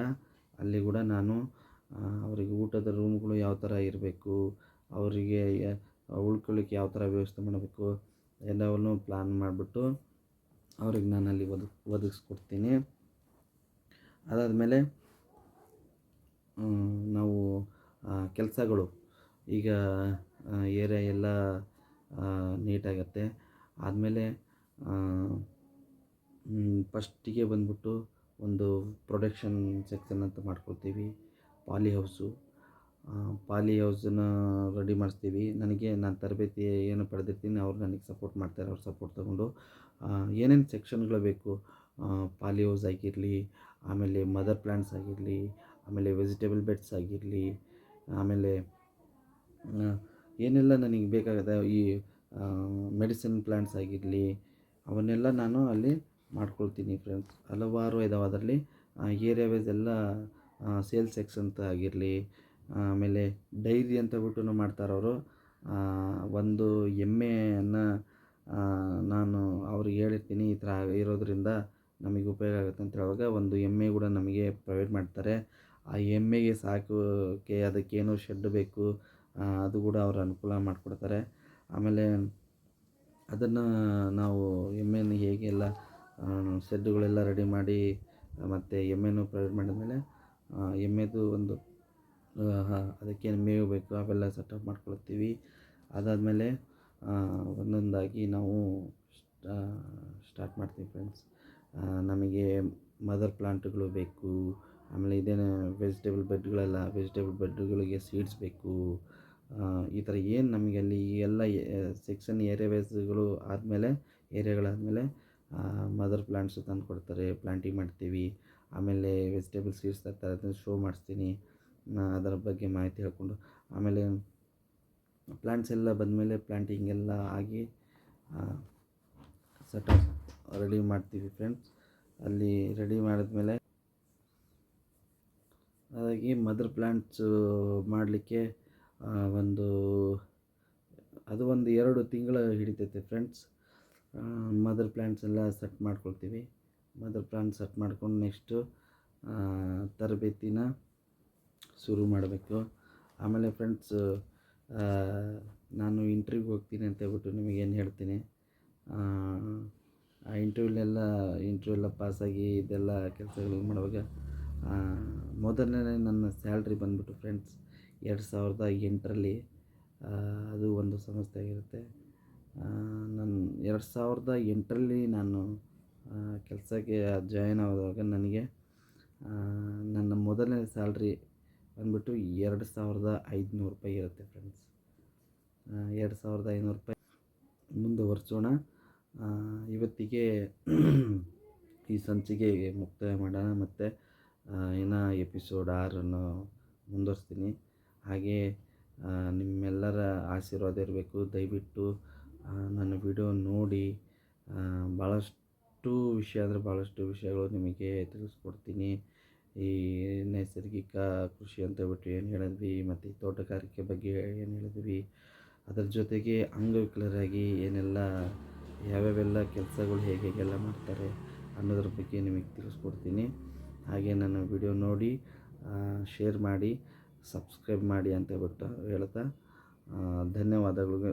ಅಲ್ಲಿ ಕೂಡ ನಾನು ಅವರಿಗೆ ಊಟದ ರೂಮ್ಗಳು ಯಾವ ಥರ ಇರಬೇಕು, ಅವರಿಗೆ ಉಳ್ಕೊಳ್ಳಿಕ್ಕೆ ಯಾವ ಥರ ವ್ಯವಸ್ಥೆ ಮಾಡಬೇಕು ಎಲ್ಲವನ್ನು ಪ್ಲ್ಯಾನ್ ಮಾಡಿಬಿಟ್ಟು ಅವ್ರಿಗೆ ನಾನು ಅಲ್ಲಿ ಒದಗಿಸ್ಕೊಡ್ತೀನಿ. ಅದಾದಮೇಲೆ ನಾವು ಕೆಲಸಗಳು ಈಗ ಏರಿಯಾ ಎಲ್ಲ ನೀಟಾಗತ್ತೆ. ಆದಮೇಲೆ ಫಸ್ಟಿಗೆ ಬಂದ್ಬಿಟ್ಟು ಒಂದು ಪ್ರೊಡಕ್ಷನ್ ಸೆಕ್ಷನ್ ಅಂತ ಮಾಡ್ಕೊಳ್ತೀವಿ. ಪಾಲಿ ಹೌಸನ್ನು ರೆಡಿ ಮಾಡಿಸ್ತೀವಿ. ನಾನು ತರಬೇತಿ ಏನು ಪಡೆದಿರ್ತೀನಿ ಅವ್ರು ನನಗೆ ಸಪೋರ್ಟ್ ಮಾಡ್ತಾರೆ. ಅವ್ರ ಸಪೋರ್ಟ್ ತೊಗೊಂಡು ಏನೇನು ಸೆಕ್ಷನ್ಗಳು ಬೇಕು, ಪಾಲಿ ಹೌಸ್ ಆಗಿರಲಿ, ಆಮೇಲೆ ಮದರ್ ಪ್ಲ್ಯಾಂಟ್ಸ್ ಆಗಿರಲಿ, ಆಮೇಲೆ ವೆಜಿಟೇಬಲ್ ಬೆಡ್ಸ್ ಆಗಿರಲಿ, ಆಮೇಲೆ ಏನೆಲ್ಲ ನನಗೆ ಬೇಕಾಗುತ್ತೆ ಈ ಮೆಡಿಸಿನ್ ಪ್ಲ್ಯಾಂಟ್ಸ್ ಆಗಿರಲಿ, ಅವನ್ನೆಲ್ಲ ನಾನು ಅಲ್ಲಿ ಮಾಡ್ಕೊಳ್ತೀನಿ ಫ್ರೆಂಡ್ಸ್. ಹಲವಾರು ಇದಾವೆ ಅದರಲ್ಲಿ. ಏರಿಯಾ ವೈಸ್ ಎಲ್ಲ ಸೇಲ್ಸ್ ಸೆಕ್ಷನ್ ಆಗಿರಲಿ, ಆಮೇಲೆ ಡೈರಿ ಅಂತ ಬಿಟ್ಟು ಮಾಡ್ತಾರವರು. ಒಂದು ಎಮ್ಮೆಯನ್ನು ನಾನು ಅವ್ರಿಗೆ ಹೇಳಿರ್ತೀನಿ, ಈ ಥರ ಇರೋದ್ರಿಂದ ನಮಗೆ ಉಪಯೋಗ ಆಗುತ್ತೆ ಅಂತ ಹೇಳುವಾಗ ಒಂದು ಎಮ್ಮೆ ಕೂಡ ನಮಗೆ ಪ್ರೊವೈಡ್ ಮಾಡ್ತಾರೆ. ಆ ಎಮ್ಮೆಗೆ ಸಾಕೋಕ್ಕೆ ಅದಕ್ಕೇನೋ ಶೆಡ್ ಬೇಕು, ಅದು ಕೂಡ ಅವರು ಅನುಕೂಲ ಮಾಡಿಕೊಡ್ತಾರೆ. ಆಮೇಲೆ ಅದನ್ನು ನಾವು ಎಮ್ಮೆಯನ್ನು ಹೇಗೆಲ್ಲ ಶೆಡ್ಡುಗಳೆಲ್ಲ ರೆಡಿ ಮಾಡಿ ಮತ್ತು ಎಮ್ಮೆನೂ ಪ್ರೊವೈಡ್ ಮಾಡಿದ್ಮೇಲೆ ಎಮ್ಮೆದು ಒಂದು ಅದಕ್ಕೇನು ಮೇವು ಬೇಕು ಅವೆಲ್ಲ ಸೆಟಪ್ ಮಾಡ್ಕೊಳ್ತೀವಿ. ಅದಾದಮೇಲೆ ಒಂದೊಂದಾಗಿ ನಾವು ಸ್ಟಾರ್ಟ್ ಮಾಡ್ತೀವಿ ಫ್ರೆಂಡ್ಸ್. ನಮಗೆ ಮದರ್ ಪ್ಲಾಂಟ್ಗಳು ಬೇಕು, ಆಮೇಲೆ ಇದೇನು ವೆಜಿಟೇಬಲ್ ಬೆಡ್ಗಳಿಗೆ ಸೀಡ್ಸ್ ಬೇಕು. ಈ ಥರ ಏನು ನಮಗೆ ಅಲ್ಲಿ ಎಲ್ಲ ಸೆಕ್ಷನ್ ಏರಿಯಾ ವೈಸ್ಗಳು ಏರಿಯಾಗಳಾದಮೇಲೆ ಮದರ್ ಪ್ಲಾಂಟ್ಸು ತಂದು ಕೊಡ್ತಾರೆ, ಪ್ಲಾಂಟಿಂಗ್ ಮಾಡ್ತೀವಿ. ಆಮೇಲೆ ವೆಜಿಟೇಬಲ್ ಸೀಡ್ಸ್ ತರ್ತಾರೆ, ಅದನ್ನು ಶೋ ಮಾಡಿಸ್ತೀನಿ, ಅದರ ಬಗ್ಗೆ ಮಾಹಿತಿ ಹೇಳ್ಕೊಂಡು. ಆಮೇಲೆ ಪ್ಲಾಂಟ್ಸ್ ಎಲ್ಲ ಬಂದಮೇಲೆ ಪ್ಲಾಂಟಿಂಗ್ ಎಲ್ಲ ಆಗಿ ಸೆಟಪ್ ರೆಡಿ ಮಾಡ್ತೀವಿ ಫ್ರೆಂಡ್ಸ್. ಅಲ್ಲಿ ರೆಡಿ ಮಾಡಿದ್ಮೇಲೆ ಹಾಗಾಗಿ ಮದರ್ ಪ್ಲ್ಯಾಂಟ್ಸು ಮಾಡಲಿಕ್ಕೆ ಒಂದು 2 ತಿಂಗಳು ಹಿಡಿತೈತೆ ಫ್ರೆಂಡ್ಸ್. ಮದರ್ ಪ್ಲ್ಯಾಂಟ್ಸ್ ಎಲ್ಲ ಸೆಟ್ ಮಾಡ್ಕೊಳ್ತೀವಿ. ಮದರ್ ಪ್ಲ್ಯಾಂಟ್ ಸೆಟ್ ಮಾಡ್ಕೊಂಡು ನೆಕ್ಸ್ಟು ತರಬೇತಿನ ಶುರು ಮಾಡಬೇಕು. ಆಮೇಲೆ ಫ್ರೆಂಡ್ಸ್ ನಾನು ಇಂಟ್ರ್ವ್ಯೂಗೆ ಹೋಗ್ತೀನಿ ಅಂತ ಹೇಳ್ಬಿಟ್ಟು ನಿಮಗೇನು ಹೇಳ್ತೀನಿ. ಆ ಇಂಟ್ರ್ವ್ಯೂ ಎಲ್ಲ ಪಾಸಾಗಿ ಇದೆಲ್ಲ ಕೆಲಸಗಳು ಮಾಡುವಾಗ ಮೊದಲನೇ ನನ್ನ ಸ್ಯಾಲ್ರಿ ಬಂದುಬಿಟ್ಟು ಫ್ರೆಂಡ್ಸ್ 2008ರಲ್ಲಿ ಅದು ಒಂದು ಸಂಸ್ಥೆ ಆಗಿರುತ್ತೆ. ನಾನು 2008ರಲ್ಲಿ ನಾನು ಕೆಲಸಕ್ಕೆ ಜಾಯಿನ್ ಆಗುವಾಗ ನನಗೆ ನನ್ನ ಮೊದಲನೇ ಸ್ಯಾಲ್ರಿ ಬಂದುಬಿಟ್ಟು ₹2,500 ಇರುತ್ತೆ ಫ್ರೆಂಡ್ಸ್. ₹2,500 ಮುಂದುವರಿಸೋಣ. ಇವತ್ತಿಗೆ ಈ ಸಂಚಿಕೆ ಮುಕ್ತಾಯ ಮಾಡೋಣ. ಮತ್ತು ಇನ್ನು ಎಪಿಸೋಡ್ 6 ಮುಂದುವರಿಸ್ತೀನಿ. ಹಾಗೆ ನಿಮ್ಮೆಲ್ಲರ ಆಶೀರ್ವಾದ ಇರಬೇಕು. ದಯವಿಟ್ಟು ನನ್ನ ವಿಡಿಯೋ ನೋಡಿ. ಭಾಳಷ್ಟು ವಿಷಯಗಳು ನಿಮಗೆ ತಿಳಿಸ್ಕೊಡ್ತೀನಿ. ಈ ನೈಸರ್ಗಿಕ ಕೃಷಿ ಅಂತ ಹೇಳ್ಬಿಟ್ಟು ಏನು ಹೇಳಿದ್ವಿ, ಮತ್ತು ಈ ತೋಟಗಾರಿಕೆ ಬಗ್ಗೆ ಏನು ಹೇಳಿದ್ವಿ, ಅದರ ಜೊತೆಗೆ ಅಂಗವಿಕಲರಾಗಿ ಏನೆಲ್ಲ ಯಾವ್ಯಾವೆಲ್ಲ ಕೆಲಸಗಳು ಹೇಗೆಲ್ಲ ಮಾಡ್ತಾರೆ ಅನ್ನೋದ್ರ ಬಗ್ಗೆ ನಿಮಗೆ ತಿಳಿಸ್ಕೊಡ್ತೀನಿ. ಹಾಗೆ ನನ್ನ ವಿಡಿಯೋ ನೋಡಿ ಶೇರ್ ಮಾಡಿ ಸಬ್ಸ್ಕ್ರೈಬ್ ಮಾಡಿ ಅಂತ ಹೇಳ್ತಾ ಧನ್ಯವಾದಗಳು.